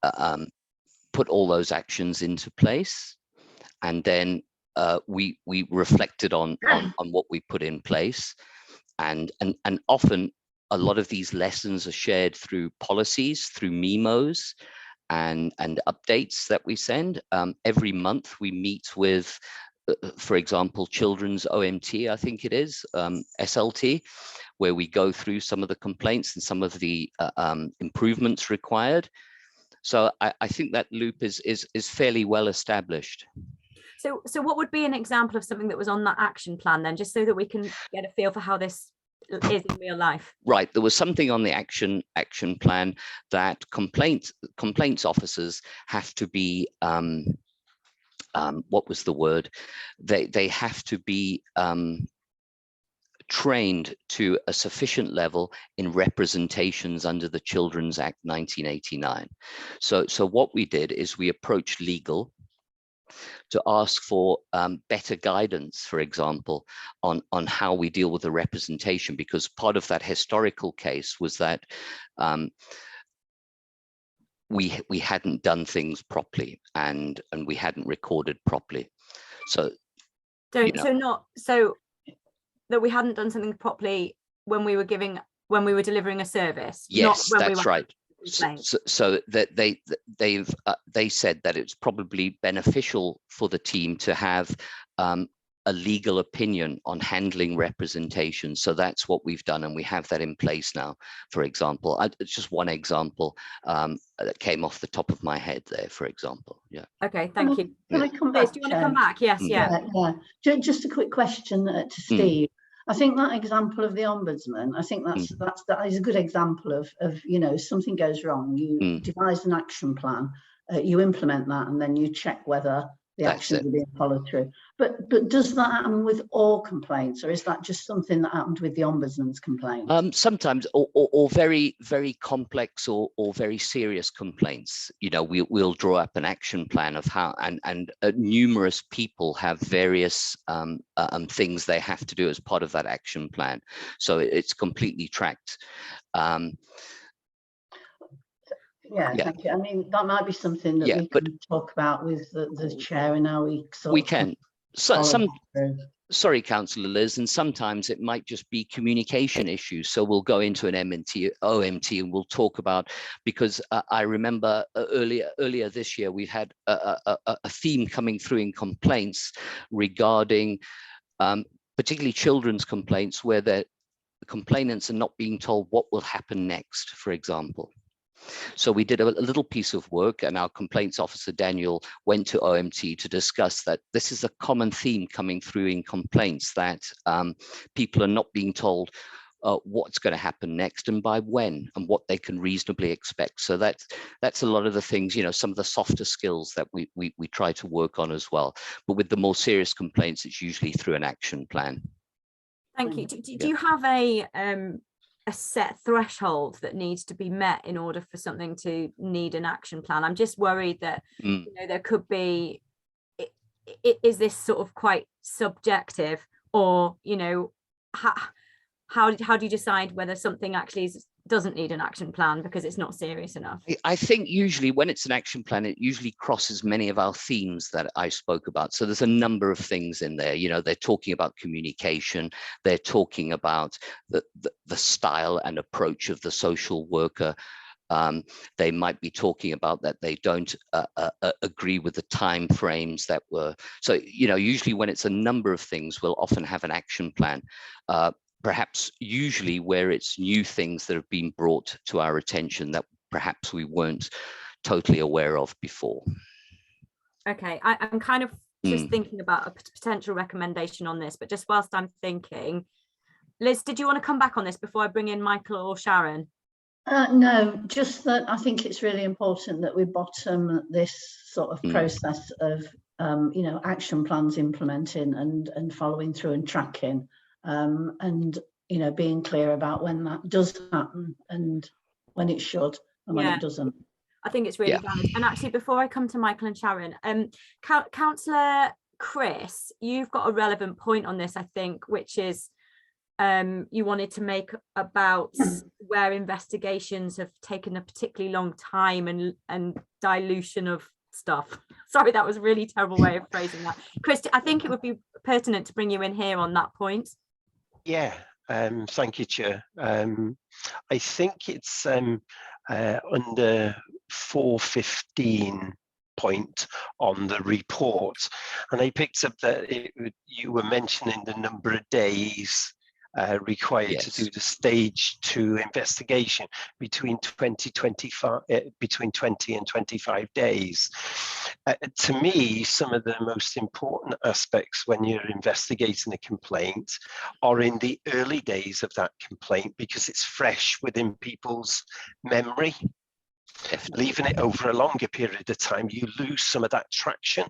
put all those actions into place, and then we reflected on what we put in place, and often a lot of these lessons are shared through policies, through memos and updates that we send. Every month we meet with, for example, Children's OMT, I think it is, SLT, where we go through some of the complaints and some of the improvements required. So I think that loop is fairly well established. So what would be an example of something that was on that action plan then, just so that we can get a feel for how this is in real life? Right, there was something on the action plan that complaints officers have to be, what was the word? They have to be trained to a sufficient level in representations under the Children's Act 1989. So what we did is we approached legal to ask for better guidance, for example, on how we deal with the representation, because part of that historical case was that we hadn't done things properly and we hadn't recorded properly. So that we hadn't done something properly when we were delivering a service. Yes, not when that's right. So that they said that it's probably beneficial for the team to have a legal opinion on handling representation. So that's what we've done, and we have that in place now. For example, it's just one example that came off the top of my head there, for example. Yeah. Okay, thank you. Can I come back? Do you want to come back? Yes, yeah. Just a quick question to Steve. I think that example of the Ombudsman, I think that is a good example of you know, something goes wrong, you devise an action plan, you implement that, and then you check whether the actions are being followed through. But does that happen with all complaints, or is that just something that happened with the Ombudsman's complaint? Sometimes, or very, very complex or very serious complaints. You know, we'll draw up an action plan of how, and numerous people have various things they have to do as part of that action plan. So it's completely tracked. Yeah, thank you. I mean, that might be something that we can talk about with the chair and how we can. Sorry, Councillor Liz, and sometimes it might just be communication issues. So we'll go into an OMT and we'll talk about, because I remember earlier this year we had a theme coming through in complaints regarding particularly children's complaints, where the complainants are not being told what will happen next, for example. So we did a little piece of work, and our complaints officer, Daniel, went to OMT to discuss that this is a common theme coming through in complaints, that people are not being told what's going to happen next and by when and what they can reasonably expect. So that's a lot of the things, you know, some of the softer skills that we try to work on as well. But with the more serious complaints, it's usually through an action plan. Thank you. Do you have a a set threshold that needs to be met in order for something to need an action plan. I'm just worried that you know, there could be, is this sort of quite subjective, or you know, how do you decide whether something actually doesn't need an action plan because it's not serious enough? I think usually when it's an action plan, it usually crosses many of our themes that I spoke about. So there's a number of things in there. You know, they're talking about communication, they're talking about the style and approach of the social worker. They might be talking about that they don't agree with the time frames that were. So, you know, usually when it's a number of things, we'll often have an action plan. Perhaps usually where it's new things that have been brought to our attention that perhaps we weren't totally aware of before. Okay, I'm kind of just thinking about a potential recommendation on this, but just whilst I'm thinking, Liz, did you want to come back on this before I bring in Michael or Sharon? No, just that I think it's really important that we bottom this sort of process of, you know, action plans implementing and following through and tracking. And you know, being clear about when that does happen and when it should and when it doesn't. I think it's really valid. And actually, before I come to Michael and Sharon, Councillor Chris, you've got a relevant point on this, I think, which is you wanted to make about where investigations have taken a particularly long time and dilution of stuff. Sorry, that was a really terrible way of phrasing that. Chris, I think it would be pertinent to bring you in here on that point. Yeah, thank you, Chair. I think it's under 415 point on the report, and I picked up that you were mentioning the number of days required to do the stage 2 investigation between 20 and 25 days. To me, some of the most important aspects when you're investigating a complaint are in the early days of that complaint, because it's fresh within people's memory. Leaving it over a longer period of time, you lose some of that traction.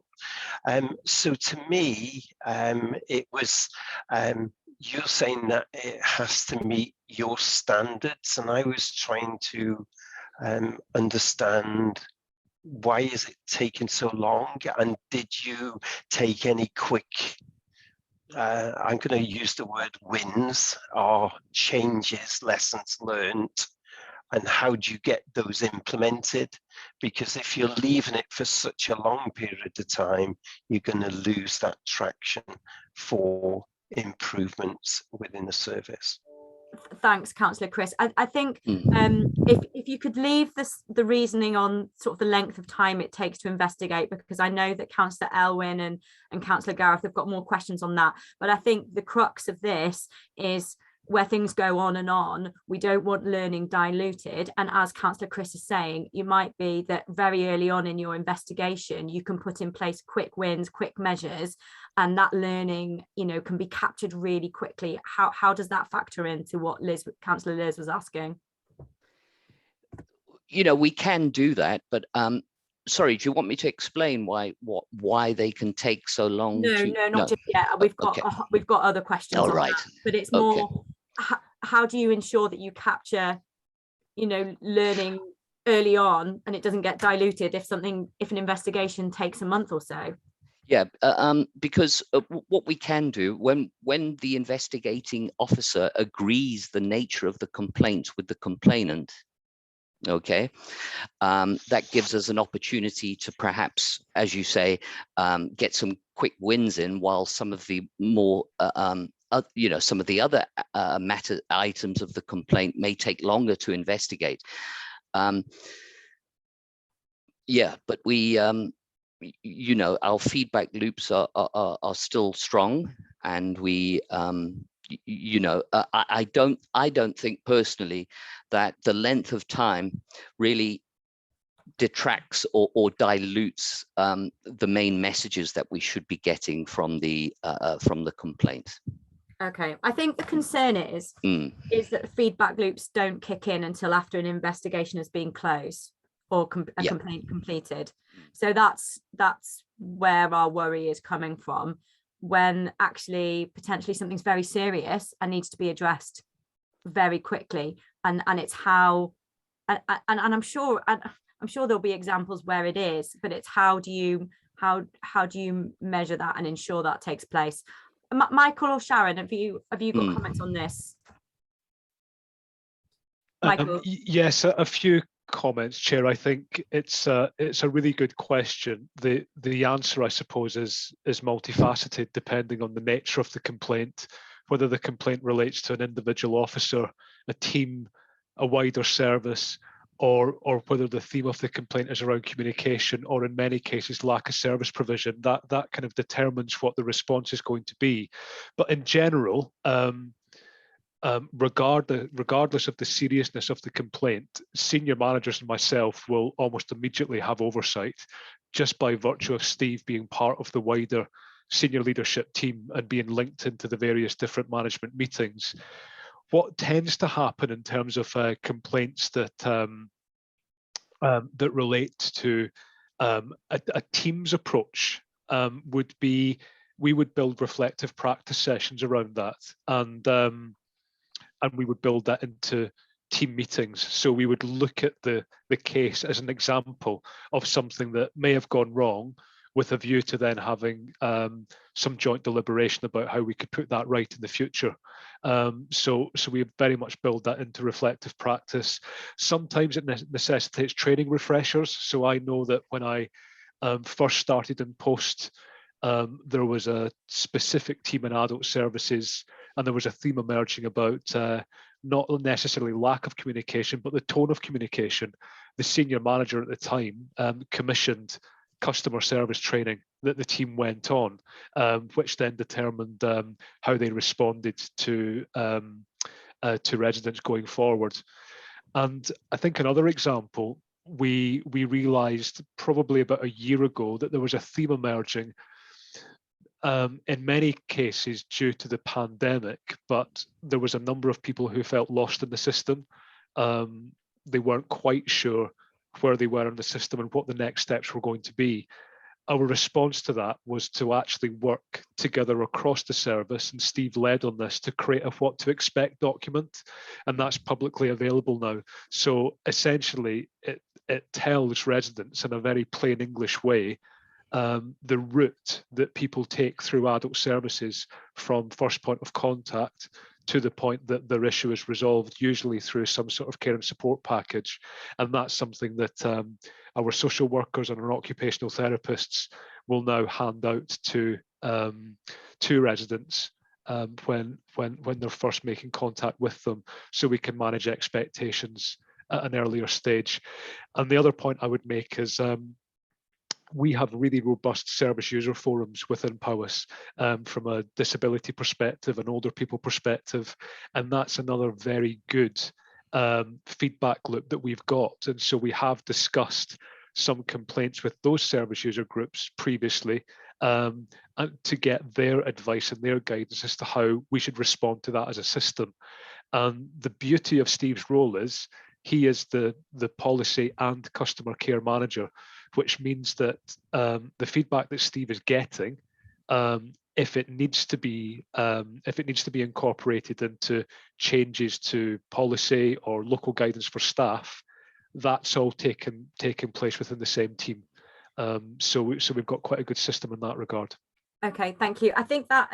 So to me, it was you're saying that it has to meet your standards, and I was trying to understand, why is it taking so long, and did you take any quick I'm going to use the word wins or changes, lessons learned, and how do you get those implemented? Because if you're leaving it for such a long period of time, you're going to lose that traction for improvements within the service. Thanks, Councillor Chris. I think if you could leave the reasoning on sort of the length of time it takes to investigate, because I know that Councillor Elwyn and Councillor Gareth have got more questions on that, but I think the crux of this is where things go on and on, we don't want learning diluted. And as Councillor Chris is saying, you might be that very early on in your investigation, you can put in place quick wins, quick measures, and that learning, you know, can be captured really quickly. How does that factor into what Councillor Liz was asking? You know, we can do that, but sorry, do you want me to explain why they can take so long? No, not just yet. We've got other questions. All right, but it's more how do you ensure that you capture, you know, learning early on and it doesn't get diluted if an investigation takes a month or so? Yeah, because what we can do when the investigating officer agrees the nature of the complaint with the complainant, okay, that gives us an opportunity to perhaps, as you say, get some quick wins in, while some of the more you know, some of the other matter items of the complaint may take longer to investigate. Yeah, but we you know, our feedback loops are still strong, and we you know, I don't think personally that the length of time really detracts or dilutes the main messages that we should be getting from the complaint. Okay, I think the concern is that the feedback loops don't kick in until after an investigation has been closed or a complaint completed. So that's where our worry is coming from, when actually potentially something's very serious and needs to be addressed very quickly, and it's how, and I'm sure there'll be examples where it is, but it's how do you measure that and ensure that takes place? Michael or Sharon, have you got comments on this? Michael. Yes, a few comments, Chair. I think it's a really good question. The answer, I suppose, is multifaceted depending on the nature of the complaint, whether the complaint relates to an individual officer, a team, a wider service, or whether the theme of the complaint is around communication, or in many cases lack of service provision. That kind of determines what the response is going to be. But in general, regardless of the seriousness of the complaint, senior managers and myself will almost immediately have oversight, just by virtue of Steve being part of the wider senior leadership team and being linked into the various different management meetings. What tends to happen in terms of complaints that that relate to a team's approach would be, we would build reflective practice sessions around that, and we would build that into team meetings. So we would look at the case as an example of something that may have gone wrong, with a view to then having some joint deliberation about how we could put that right in the future. So we very much build that into reflective practice. Sometimes it necessitates training refreshers. So I know that when I first started in post, there was a specific team in adult services, and there was a theme emerging about not necessarily lack of communication, but the tone of communication. The senior manager at the time commissioned customer service training that the team went on, which then determined how they responded to residents going forward. And I think another example, we realised probably about a year ago that there was a theme emerging, in many cases due to the pandemic, but there was a number of people who felt lost in the system. They weren't quite sure where they were in the system and what the next steps were going to be. Our response to that was to actually work together across the service, and Steve led on this, to create a what to expect document, and that's publicly available now. So essentially it tells residents in a very plain English way the route that people take through adult services from first point of contact to the point that their issue is resolved, usually through some sort of care and support package. And that's something that our social workers and our occupational therapists will now hand out to residents when they're first making contact with them, so we can manage expectations at an earlier stage. And the other point I would make is we have really robust service user forums within POWIS from a disability perspective, an older people perspective, and that's another very good feedback loop that we've got. And so we have discussed some complaints with those service user groups previously, and to get their advice and their guidance as to how we should respond to that as a system. And the beauty of Steve's role is he is the policy and customer care manager, which means that the feedback that Steve is getting, if it needs to be incorporated into changes to policy or local guidance for staff, that's all taking place within the same team. So we've got quite a good system in that regard. Okay, thank you. I think that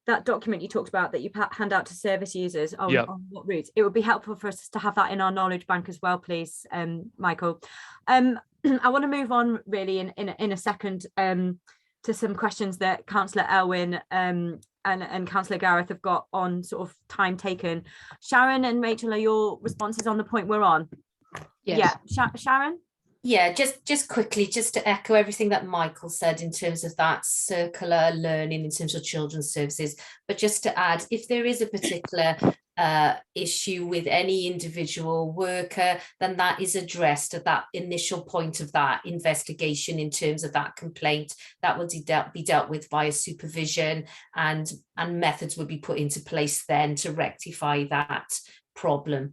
that document you talked about that you hand out to service users on what routes, it would be helpful for us to have that in our knowledge bank as well, please, Michael. I want to move on really in a second to some questions that Councillor Elwyn and Councillor Gareth have got on sort of time taken. Sharon and Rachel, are your responses on the point we're on? Yes. Yeah, Sharon? Yeah, just quickly, just to echo everything that Michael said in terms of that circular learning in terms of children's services, but just to add, if there is a particular issue with any individual worker, then that is addressed at that initial point of that investigation in terms of that complaint. That will be dealt with via supervision, and methods would be put into place then to rectify that problem.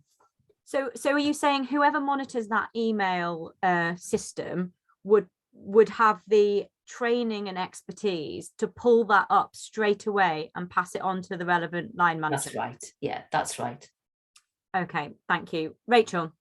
So are you saying whoever monitors that email system would have the training and expertise to pull that up straight away and pass it on to the relevant line manager? That's right. Yeah, that's right. Okay, thank you. Rachel.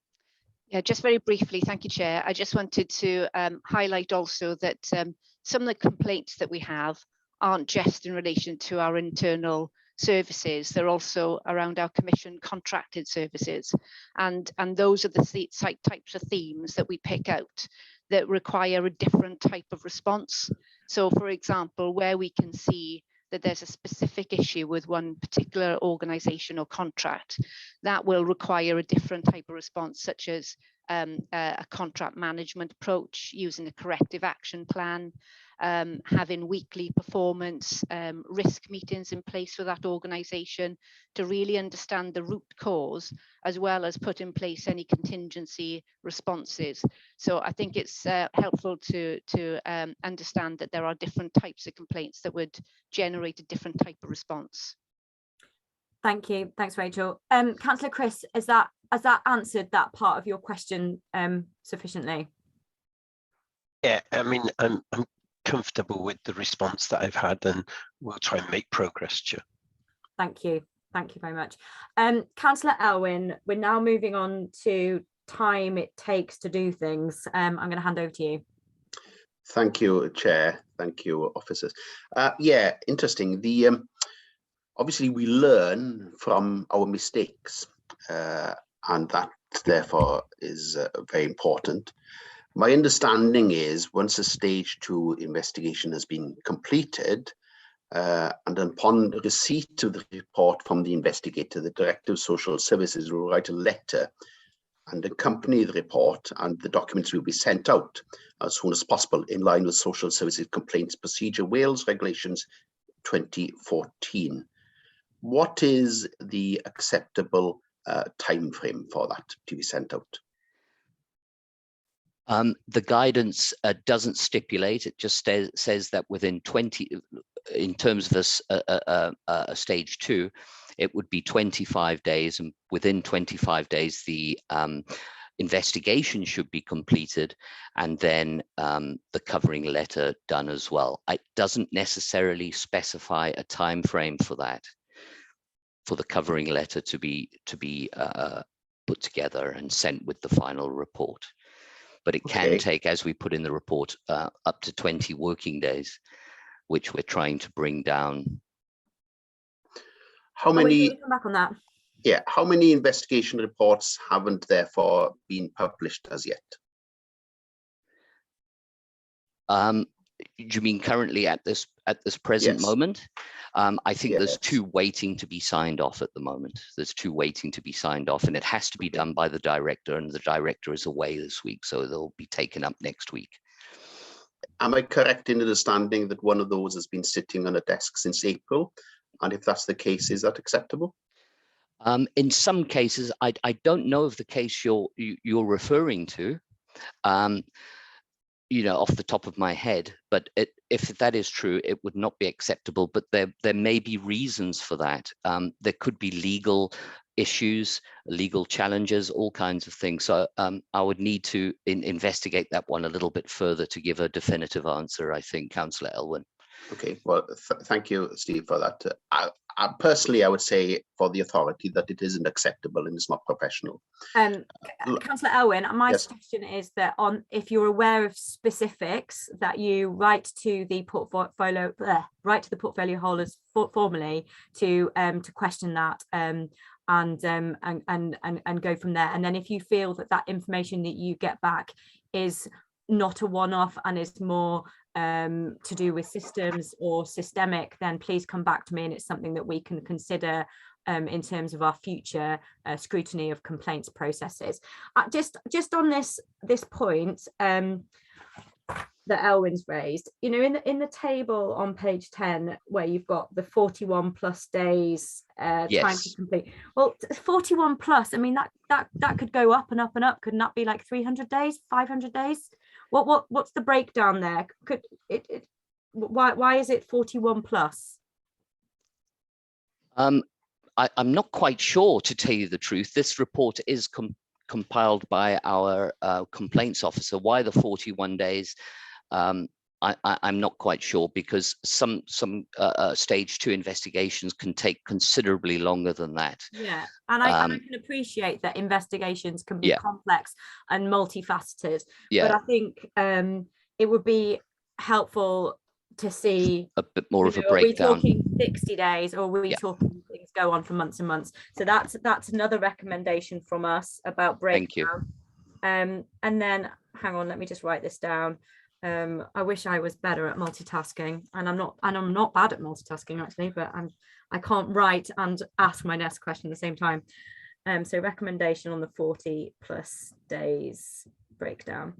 Yeah, just very briefly, thank you, Chair. I just wanted to highlight also that some of the complaints that we have aren't just in relation to our internal services, they're also around our commission contracted services. And those are the types of themes that we pick out that require a different type of response. So for example, where we can see that there's a specific issue with one particular organisation or contract, that will require a different type of response, such as a contract management approach, using a corrective action plan, having weekly performance risk meetings in place for that organisation to really understand the root cause, as well as put in place any contingency responses. So I think it's helpful to understand that there are different types of complaints that would generate a different type of response. Thank you. Thanks, Rachel. Councillor Chris, has that answered that part of your question sufficiently? Yeah, I mean, I'm comfortable with the response that I've had, and we'll try and make progress, Chair. Thank you. Thank you very much. Councillor Elwyn, we're now moving on to time it takes to do things. I'm going to hand over to you. Thank you, Chair. Thank you, officers. Yeah, interesting. Obviously, we learn from our mistakes, and that therefore is very important. My understanding is once a stage 2 investigation has been completed, and upon receipt of the report from the investigator, the Director of Social Services will write a letter and accompany the report, and the documents will be sent out as soon as possible in line with Social Services Complaints Procedure Wales Regulations 2014. What is the acceptable time frame for that to be sent out? The guidance doesn't stipulate, it just says that within 20, in terms of this stage 2, it would be 25 days, and within 25 days, the investigation should be completed, and then the covering letter done as well. It doesn't necessarily specify a time frame for that, for the covering letter to be put together and sent with the final report. But it can take, as we put in the report, up to 20 working days, which we're trying to bring down. How many? Come back on that. Yeah, how many investigation reports haven't therefore been published as yet? Do you mean currently at this present moment? I think there's 2 waiting to be signed off at the moment. There's 2 waiting to be signed off, and it has to be done by the director, and the director is away this week, so they'll be taken up next week. Am I correct in understanding that one of those has been sitting on a desk since April? And if that's the case, is that acceptable? In some cases, I don't know of the case you're referring to. You know, off the top of my head, but if that is true, it would not be acceptable. But there may be reasons for that. There could be legal issues, legal challenges, all kinds of things. So I would need to investigate that one a little bit further to give a definitive answer, I think, Councillor Elwyn. Okay, well, thank you, Steve, for that. Personally, I would say for the authority that it isn't acceptable and it's not professional. Councillor Elwyn, my suggestion is that if you're aware of specifics, that you write to the portfolio holders formally to question that and go from there. And then if you feel that information that you get back is not a one-off and is more to do with systems or systemic, then please come back to me, and it's something that we can consider in terms of our future scrutiny of complaints processes. Just on this point that Elwyn's raised, you know, in the table on page 10 where you've got the 41 plus days time to complete. Well, 41 plus, I mean, that could go up and up and up. Couldn't that be like 300 days, 500 days? What's the breakdown there? Why is it 41 plus? I'm not quite sure, to tell you the truth. This report is compiled by our complaints officer. Why the 41 days? I'm not quite sure, because some stage 2 investigations can take considerably longer than that. Yeah, and I can appreciate that investigations can be complex and multifaceted. But I think it would be helpful to see a bit more of a are we breakdown. talking 60 days, or are we talking things go on for months and months? So that's another recommendation from us about breakdown. Thank you. And then hang on, let me just write this down. I wish I was better at multitasking, and I'm not bad at multitasking actually, but I can't write and ask my next question at the same time. So recommendation on the 40+ days breakdown.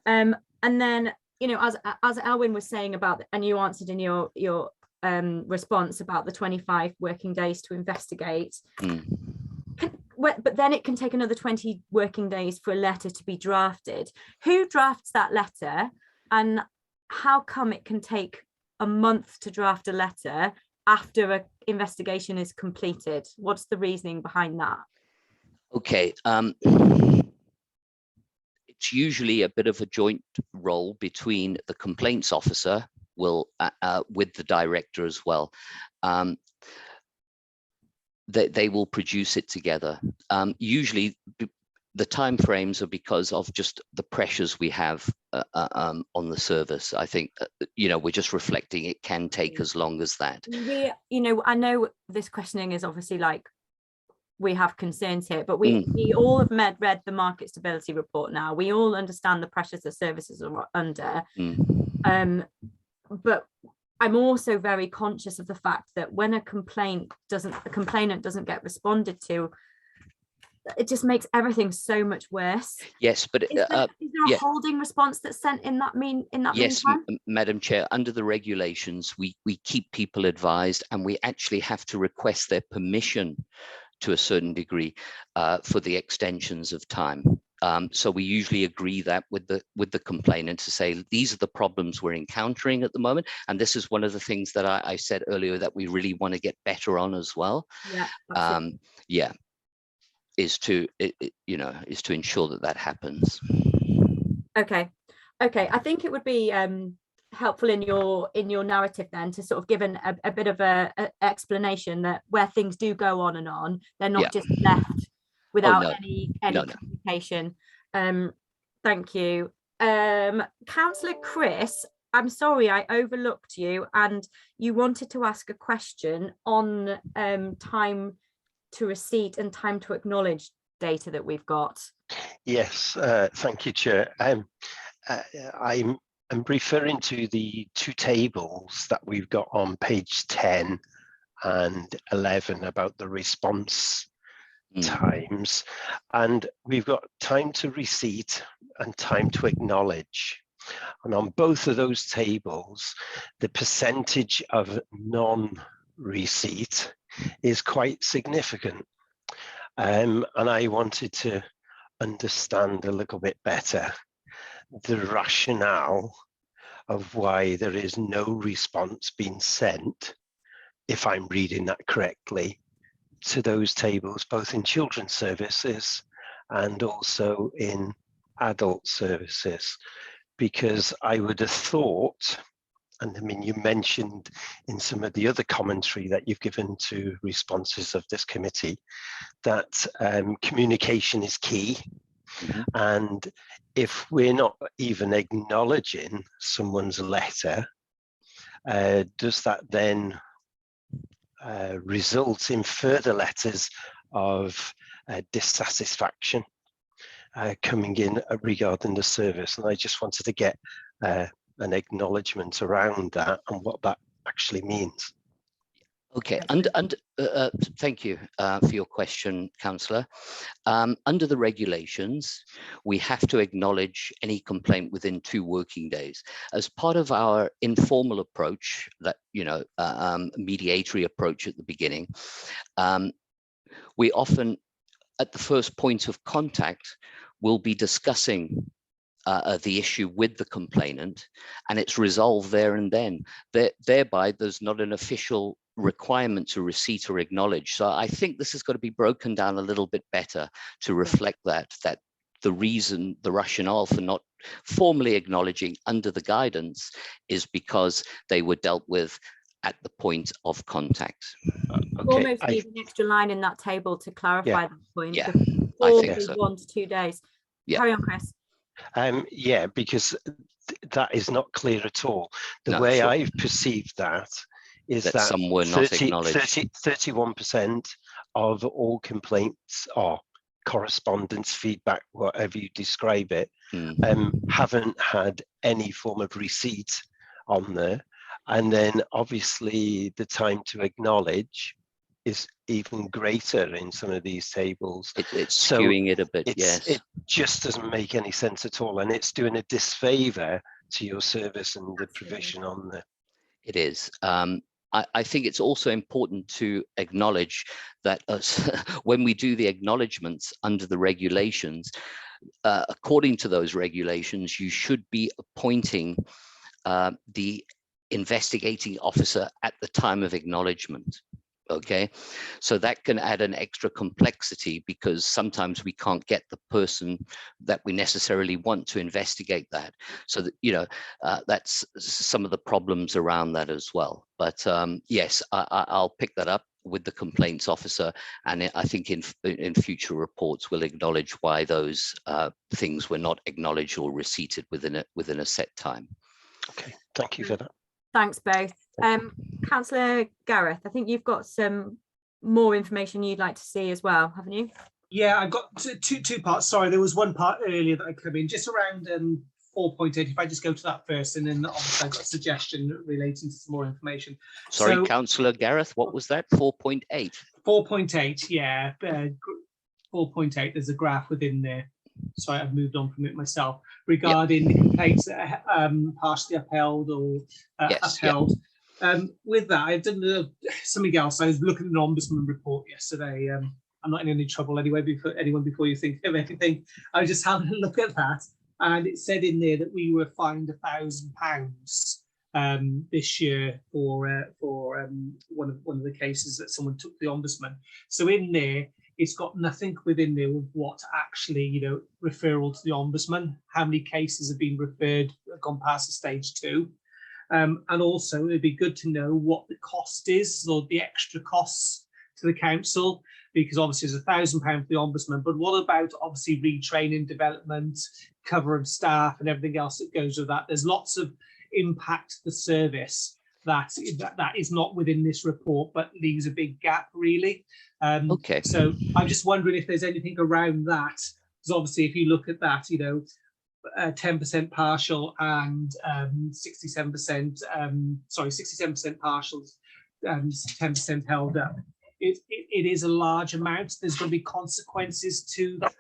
And then, you know, as Elwyn was saying about, and you answered in your response about the 25 working days to investigate. But then it can take another 20 working days for a letter to be drafted. Who drafts that letter, and how come it can take a month to draft a letter after an investigation is completed? What's the reasoning behind that? Okay, it's usually a bit of a joint role between the complaints officer with the director as well. They will produce it together. Usually the timeframes are because of just the pressures we have on the service. I think, you know, we're just reflecting it can take as long as that. You know, I know this questioning is obviously like, we have concerns here, but we all have read the market stability report now. We all understand the pressures the services are under. But I'm also very conscious of the fact that when a complainant doesn't get responded to, it just makes everything so much worse. Yes, but is there a holding response that's sent in that yes, meantime? Madam Chair, under the regulations, we keep people advised, and we actually have to request their permission to a certain degree for the extensions of time. So we usually agree that with the complainant to say, these are the problems we're encountering at the moment, and this is one of the things that I said earlier that we really want to get better on as well. Yeah, is to ensure that happens. Okay, I think it would be helpful in your narrative then to sort of give a bit of a explanation that where things do go on and on, they're not just left without any communication. Thank you. Councillor Chris, I'm sorry I overlooked you, and you wanted to ask a question on time to receipt and time to acknowledge data that we've got. Yes, thank you, Chair. I'm referring to the two tables that we've got on page 10 and 11 about the response times, and we've got time to receipt and time to acknowledge. And on both of those tables, the percentage of non-receipt is quite significant. And I wanted to understand a little bit better the rationale of why there is no response being sent, if I'm reading that correctly, to those tables, both in children's services and also in adult services. Because I would have thought, and I mean, you mentioned in some of the other commentary that you've given to responses of this committee that communication is key. And if we're not even acknowledging someone's letter, does that then result in further letters of dissatisfaction coming in regarding the service? And I just wanted to get an acknowledgement around that and what that actually means. Okay, and thank you for your question, Councillor. Under the regulations, we have to acknowledge any complaint within 2 working days. As part of our informal approach, that mediatory approach at the beginning, we often, at the first point of contact, will be discussing the issue with the complainant, and it's resolved there and then. Thereby, there's not an official requirement to receipt or acknowledge. So I think this has got to be broken down a little bit better to reflect that the reason, the rationale for not formally acknowledging under the guidance is because they were dealt with at the point of contact. Almost need an extra line in that table to clarify that point. Yeah, I think so. 1 to 2 days. Yeah. Carry on, Chris. Yeah, because that is not clear at all. The way I've perceived that is that some were not acknowledged. 31% of all complaints or correspondence, feedback, whatever you describe it, haven't had any form of receipt on there. And then obviously the time to acknowledge is even greater in some of these tables. It's skewing it a bit, It just doesn't make any sense at all. And it's doing a disfavor to your service and the provision on there. It is. I think it's also important to acknowledge that when we do the acknowledgements under the regulations, according to those regulations, you should be appointing the investigating officer at the time of acknowledgement. Okay, so that can add an extra complexity because sometimes we can't get the person that we necessarily want to investigate that. So that, you know, that's some of the problems around that as well. But yes, I'll pick that up with the complaints officer, and I think in future reports we'll acknowledge why those things were not acknowledged or receipted within a set time. Okay, thank you for that. Thanks both. Councillor Gareth, I think you've got some more information you'd like to see as well, haven't you? Yeah, I've got two parts. Sorry, there was one part earlier that I came in just around 4.8. If I just go to that first, and then obviously I've got a suggestion relating to some more information. Sorry, so, Councillor Gareth, what was that? 4.8. 4.8, yeah. 4.8, there's a graph within there. Sorry, I've moved on from it myself. Regarding the complaints that are partially upheld or upheld. With that, I've done something else. I was looking at an ombudsman report yesterday. I'm not in any trouble anyway before you think of anything. I was just having a look at that, and it said in there that we were fined £1,000 this year for one of the cases that someone took the ombudsman. So in there, it's got nothing within there with what actually, you know, referral to the ombudsman, how many cases have been referred, gone past the stage 2. And also it'd be good to know what the cost is, or the extra costs to the council, because obviously there's £1,000 for the ombudsman, but what about obviously retraining, development, cover of staff and everything else that goes with that? There's lots of impact to the service that is not within this report, but leaves a big gap really. Okay. So I'm just wondering if there's anything around that, because obviously if you look at that, you know, 10% partial and 67%, 67% partials and 10% held up. It is a large amount. There's going to be consequences to that.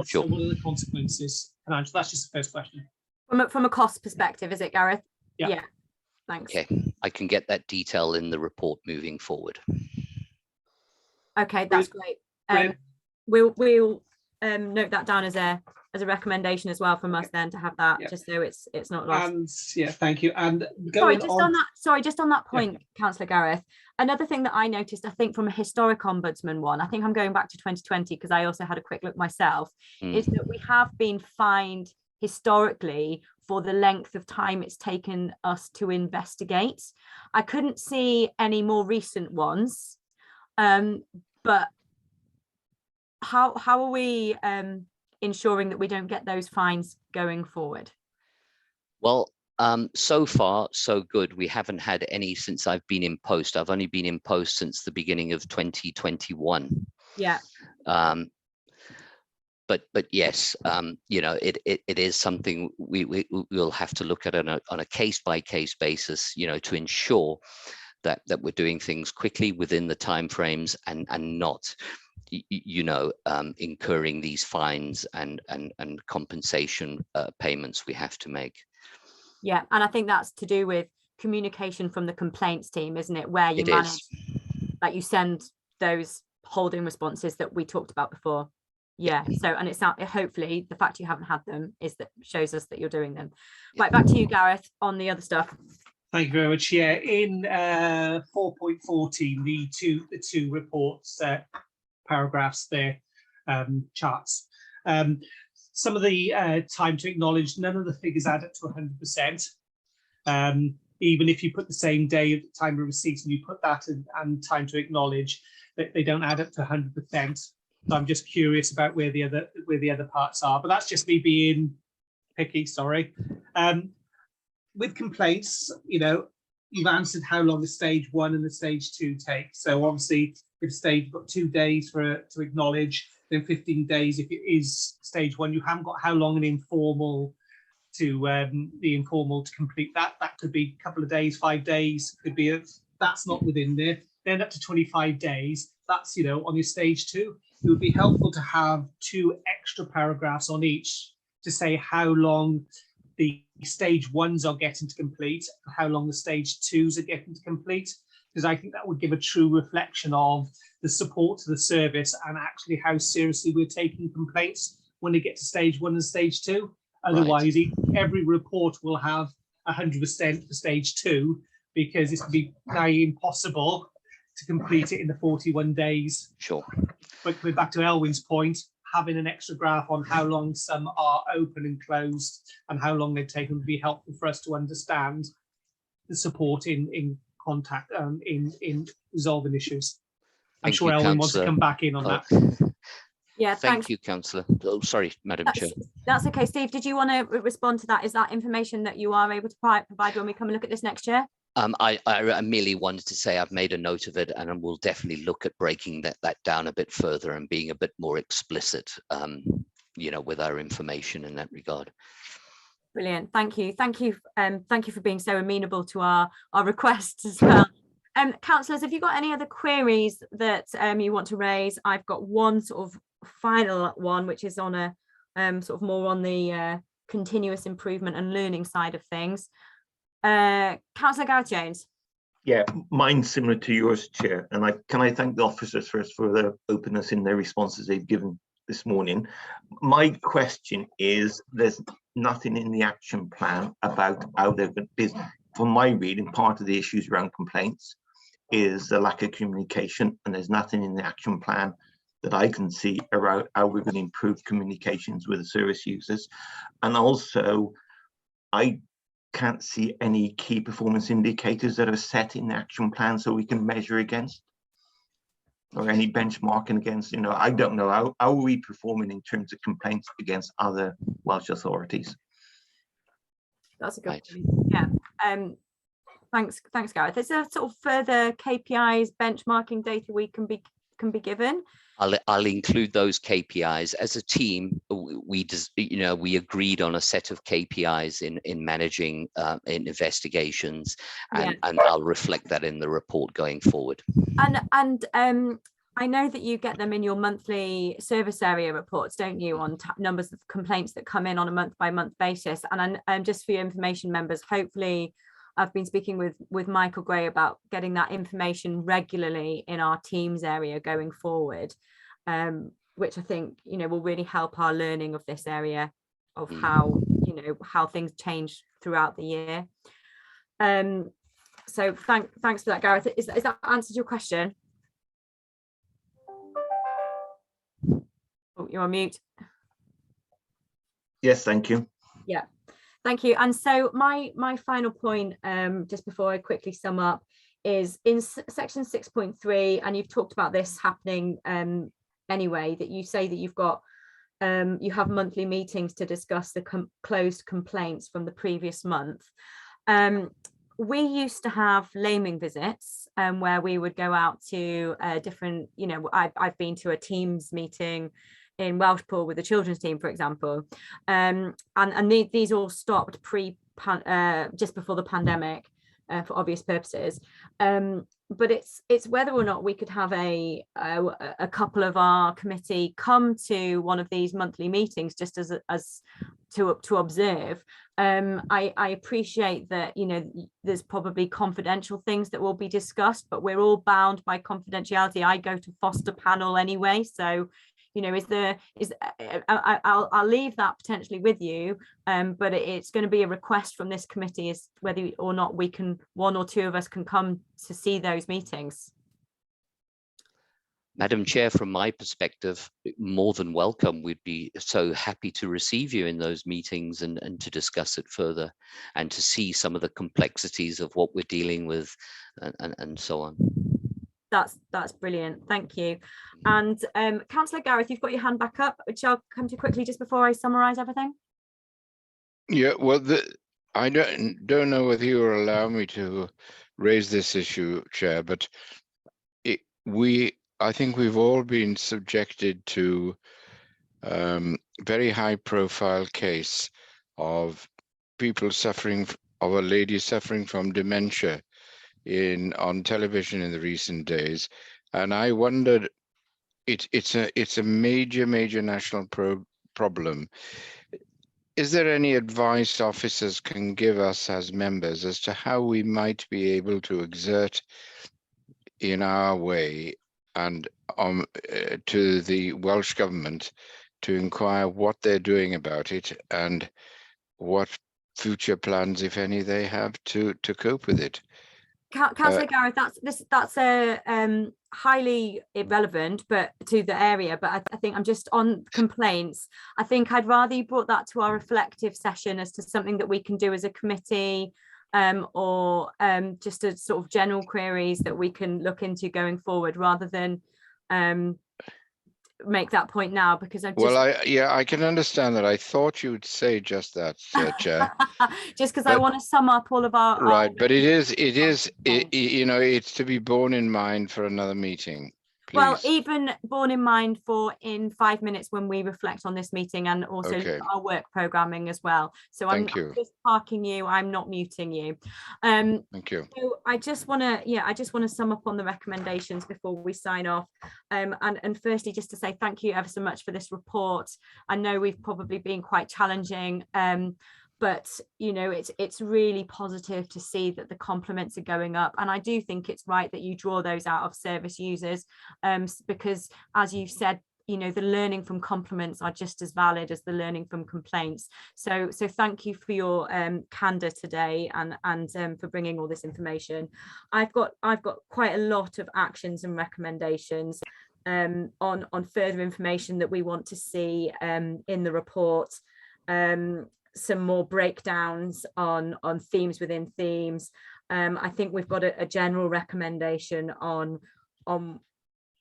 So what are the consequences? And that's just the first question. From a cost perspective, is it, Gareth? Yeah. Thanks. Okay, I can get that detail in the report moving forward. Okay, that's great. We'll note that down as a recommendation as well from us then, to have that, just so it's not lost. And yeah, thank you. And just on that point, Councillor Gareth, another thing that I noticed, I think from a historic ombudsman one, I think I'm going back to 2020 because I also had a quick look myself, is that we have been fined historically for the length of time it's taken us to investigate. I couldn't see any more recent ones, but how are we ensuring that we don't get those fines going forward? Well, so far so good. We haven't had any since I've been in post. I've only been in post since the beginning of 2021. Yeah. But yes, you know, it is something we'll have to look at on a case-by-case basis, you know, to ensure that we're doing things quickly within the timeframes and not, you know, incurring these fines and compensation payments we have to make. Yeah, and I think that's to do with communication from the complaints team, isn't it? Where you manage, like you send those holding responses that we talked about before. Yeah, so, and it's not, hopefully the fact you haven't had them shows us that you're doing them. Right, back to you, Gareth, on the other stuff. Thank you very much. Yeah, in 4.14, the two reports, paragraphs there, charts. some of the time to acknowledge, none of the figures add up to 100%. Even if you put the same day at the time of receipt and you put that and time to acknowledge, they don't add up to 100%. So I'm just curious about where the other parts are, but that's just me being picky, sorry. With complaints, you've answered how long the stage 1 and the stage 2 take. So obviously, if stage got 2 days to acknowledge, then 15 days if it is stage 1. You haven't got how long an informal to the informal to complete that. That could be a couple of days, 5 days. Could be that's not within there. Then up to 25 days. That's on your stage 2. It would be helpful to have 2 extra paragraphs on each to say how long the stage 1s are getting to complete, how long the stage 2s are getting to complete, because I think that would give a true reflection of the support to the service and actually how seriously we're taking complaints when they get to stage 1 and stage 2. Otherwise, every report will have 100% for stage 2, because it's going to be nigh impossible to complete it in the 41 days. Sure. But coming back to Elwyn's point, having an extra graph on how long some are open and closed and how long they've taken would be helpful for us to understand the support in contact in resolving issues. I'm sure Elwyn wants to come back in on that. Yeah, thank you, Councillor. Oh, sorry, Madam Chair. That's okay. Steve, did you want to respond to that? Is that information that you are able to provide when we come and look at this next year? I merely wanted to say I've made a note of it, and we'll definitely look at breaking that down a bit further and being a bit more explicit, with our information in that regard. Brilliant. Thank you. Thank you for being so amenable to our requests as well. Councillors, have you got any other queries that you want to raise? I've got one sort of final one, which is on a sort of more on the continuous improvement and learning side of things. Councillor Gareth Jones. Yeah, mine's similar to yours, Chair, and can I thank the officers first for their openness in their responses they've given this morning. My question is, there's nothing in the action plan about how they're going to, from my reading, part of the issues around complaints is the lack of communication, and there's nothing in the action plan that I can see around how we're going to improve communications with the service users. And also, I can't see any key performance indicators that are set in the action plan so we can measure against, or any benchmarking against. I don't know how are we performing in terms of complaints against other Welsh authorities. That's a good point. Yeah. Thanks, Gareth. Is there sort of further KPIs, benchmarking data we can be given? I'll include those KPIs as a team. We agreed on a set of KPIs in managing in investigations, and I'll reflect that in the report going forward. And I know that you get them in your monthly service area reports, don't you, on numbers of complaints that come in on a month-by-month basis. And just for your information, members, hopefully I've been speaking with Michael Gray about getting that information regularly in our Teams area going forward, which I think will really help our learning of this area of how things change throughout the year. So thanks for that, Gareth. Is that answered your question? Oh, you're on mute. Yes, thank you. Yeah. Thank you. And so my final point, just before I quickly sum up, is in section 6.3, and you've talked about this happening anyway, that you say that you've got you have monthly meetings to discuss the closed complaints from the previous month. We used to have laming visits where we would go out to different, I've been to a Teams meeting in Welshpool with the children's team, for example, and these all stopped just before the pandemic for obvious purposes, but it's whether or not we could have a couple of our committee come to one of these monthly meetings just as to observe. I appreciate that there's probably confidential things that will be discussed, but we're all bound by confidentiality. I go to foster panel anyway, so I'll leave that potentially with you, but it's going to be a request from this committee as whether or not one or two of us can come to see those meetings. Madam Chair, from my perspective, more than welcome. We'd be so happy to receive you in those meetings and to discuss it further and to see some of the complexities of what we're dealing with and so on. That's brilliant. Thank you. And Councillor Gareth, you've got your hand back up, which I'll come to quickly just before I summarise everything. Yeah, well, I don't know whether you will allow me to raise this issue, Chair, but I think we've all been subjected to very high-profile case of people suffering, of a lady suffering from dementia on television in the recent days, and I wondered, it's a major national problem. Is there any advice officers can give us as members as to how we might be able to exert in our way and to the Welsh Government to inquire what they're doing about it and what future plans, if any, they have to cope with it? Councillor Gareth, that's a highly irrelevant but to the area, but I think I'm just on complaints. I think I'd rather you brought that to our reflective session as to something that we can do as a committee, or just a sort of general queries that we can look into going forward, rather than make that point now, because I'm just... Well, I can understand that. I thought you'd say just that, Chair. Just because I want to sum up all of our... Right, but it is, you know, it's to be borne in mind for another meeting. Please. Well, even borne in mind for in 5 minutes when we reflect on this meeting, and also our work programming as well. So I'm just parking you, I'm not muting you. Thank you. So I just want to sum up on the recommendations before we sign off. And firstly, just to say thank you ever so much for this report. I know we've probably been quite challenging, but you know, it's really positive to see that the compliments are going up, and I do think it's right that you draw those out of service users, because as you've said, you know, the learning from compliments are just as valid as the learning from complaints. So thank you for your candor today and for bringing all this information. I've got quite a lot of actions and recommendations on further information that we want to see in the report. Some more breakdowns on themes within themes. I think we've got a general recommendation on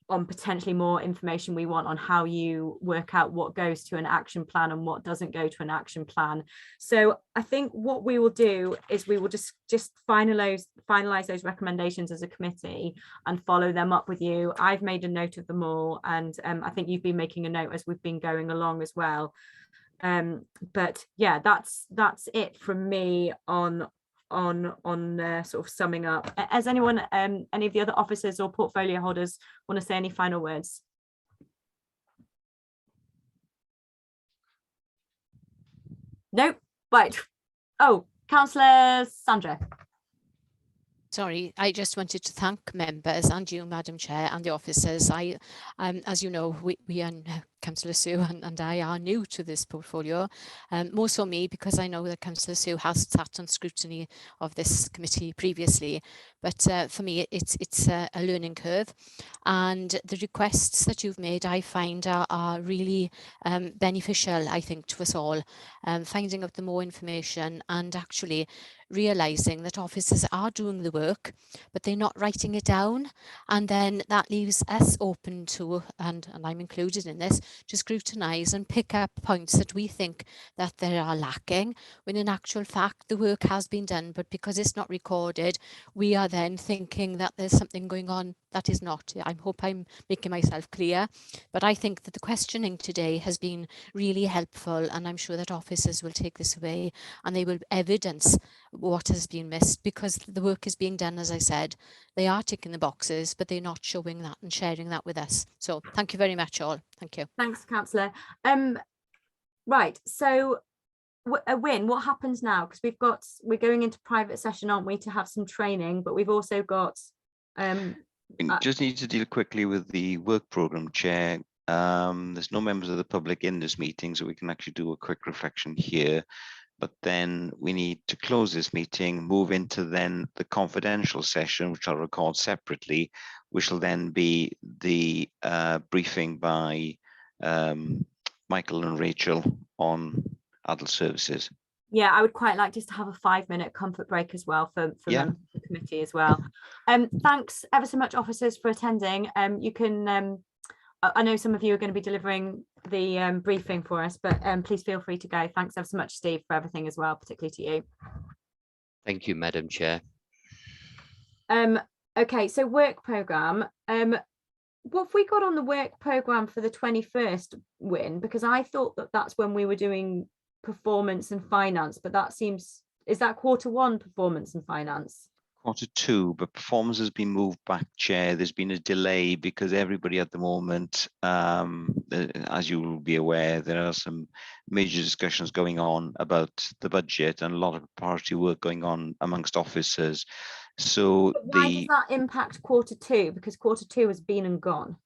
potentially more information we want on how you work out what goes to an action plan and what doesn't go to an action plan. So I think what we will do is we will just finalize those recommendations as a committee and follow them up with you. I've made a note of them all, and I think you've been making a note as we've been going along as well. But yeah, that's it from me on sort of summing up. Has anyone, any of the other officers or portfolio holders want to say any final words? Nope. Right. Oh, Councillor Sandra. Sorry, I just wanted to thank members and you, Madam Chair, and the officers. As you know, we and Councillor Sue and I are new to this portfolio, more so me because I know that Councillor Sue has sat on scrutiny of this committee previously, but for me it's a learning curve, and the requests that you've made I find are really beneficial, I think, to us all, finding out the more information and actually realising that officers are doing the work but they're not writing it down, and then that leaves us open to, and I'm included in this, to scrutinise and pick up points that we think that they are lacking, when in actual fact the work has been done, but because it's not recorded we are then thinking that there's something going on that is not. I hope I'm making myself clear, but I think that the questioning today has been really helpful, and I'm sure that officers will take this away and they will evidence what has been missed, because the work is being done, as I said. They are ticking the boxes, but they're not showing that and sharing that with us. So thank you very much all. Thank you. Thanks, Councillor. Right, so Wyn, what happens now? Because we're going into private session, aren't we, to have some training, but we've also got we just need to deal quickly with the work programme, Chair. There's no members of the public in this meeting, so we can actually do a quick reflection here. but then we need to close this meeting, move into then the confidential session, which I'll record separately, which will then be the briefing by Michael and Rachel on adult services. Yeah, I would quite like just to have a 5-minute comfort break as well for Yeah. members of the committee as well. Thanks ever so much, officers, for attending. You can, I know some of you are going to be delivering the briefing for us, but please feel free to go. Thanks ever so much, Steve, for everything as well, particularly to you. Thank you, Madam Chair. Okay, so work programme. What have we got on the work programme for the 21st, Win? Because I thought that that's when we were doing performance and finance, but that seems, is that Q1 performance and finance? Q2, but performance has been moved back, Chair. There's been a delay because everybody at the moment, as you will be aware, there are some major discussions going on about the budget and a lot of priority work going on amongst officers. So but why does that impact Q2? Because Q2 has been and gone.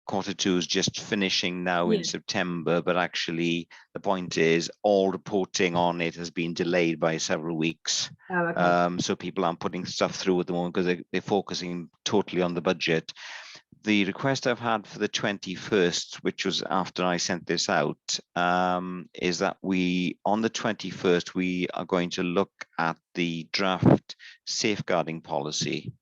Q2 is just finishing now in September, but actually the point is all reporting on it has been delayed by several weeks. Oh, okay. So people aren't putting stuff through at the moment because they're focusing totally on the budget. The request I've had for the 21st, which was after I sent this out, is that on the 21st, we are going to look at the draft safeguarding policy.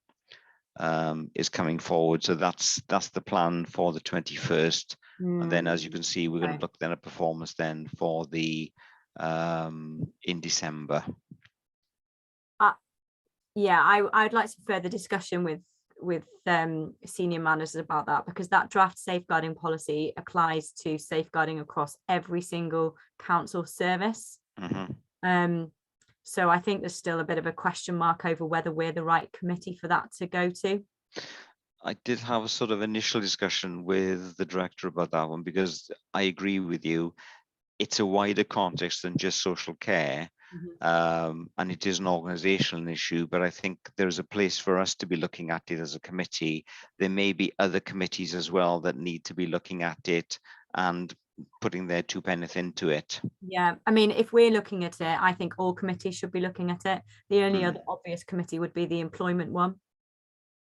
Is coming forward, so that's the plan for the 21st, and then as you can see, we're going to look then at performance then for the in December. Yeah, I'd like some further discussion with senior managers about that, because that draft safeguarding policy applies to safeguarding across every single council service. So I think there's still a bit of a question mark over whether we're the right committee for that to go to. I did have a sort of initial discussion with the director about that one, because I agree with you. It's a wider context than just social care, and it is an organizational issue, but I think there's a place for us to be looking at it as a committee. There may be other committees as well that need to be looking at it and putting their 2 pence into it. Yeah, I mean, if we're looking at it, I think all committees should be looking at it. The only other obvious committee would be the employment one,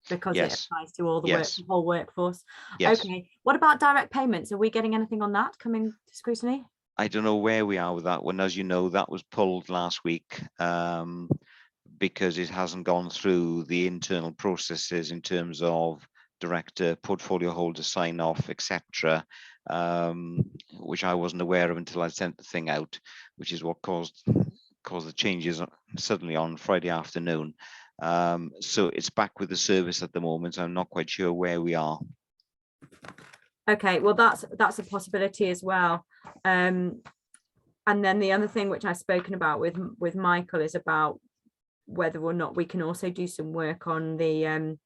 because it applies to all the whole workforce. Okay, what about direct payments? Are we getting anything on that coming to scrutiny? I don't know where we are with that one. As you know, that was pulled last week because it hasn't gone through the internal processes in terms of director, portfolio holder sign off, etc., which I wasn't aware of until I sent the thing out, which is what caused the changes suddenly on Friday afternoon. So it's back with the service at the moment. I'm not quite sure where we are. Okay, well, that's a possibility as well. And then the other thing which I've spoken about with Michael is about whether or not we can also do some work on the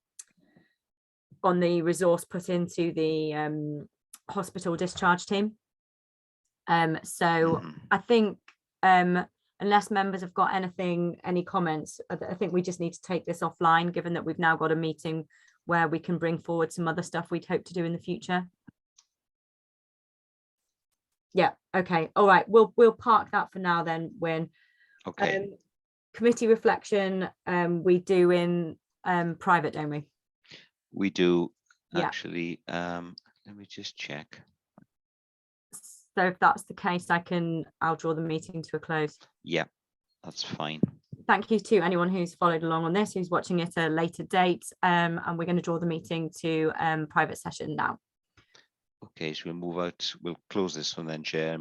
resource put into the hospital discharge team. So I think unless members have got any comments, I think we just need to take this offline, given that we've now got a meeting where we can bring forward some other stuff we'd hope to do in the future. Yeah, okay, all right, we'll park that for now then. When committee reflection, we do in private, don't we? We do actually. Let me just check. So if that's the case, I'll draw the meeting to a close. Yeah, that's fine. Thank you to anyone who's followed along on this, who's watching it at a later date, and we're going to draw the meeting to private session now. Okay, so we'll move out. We'll close this one then, Chair.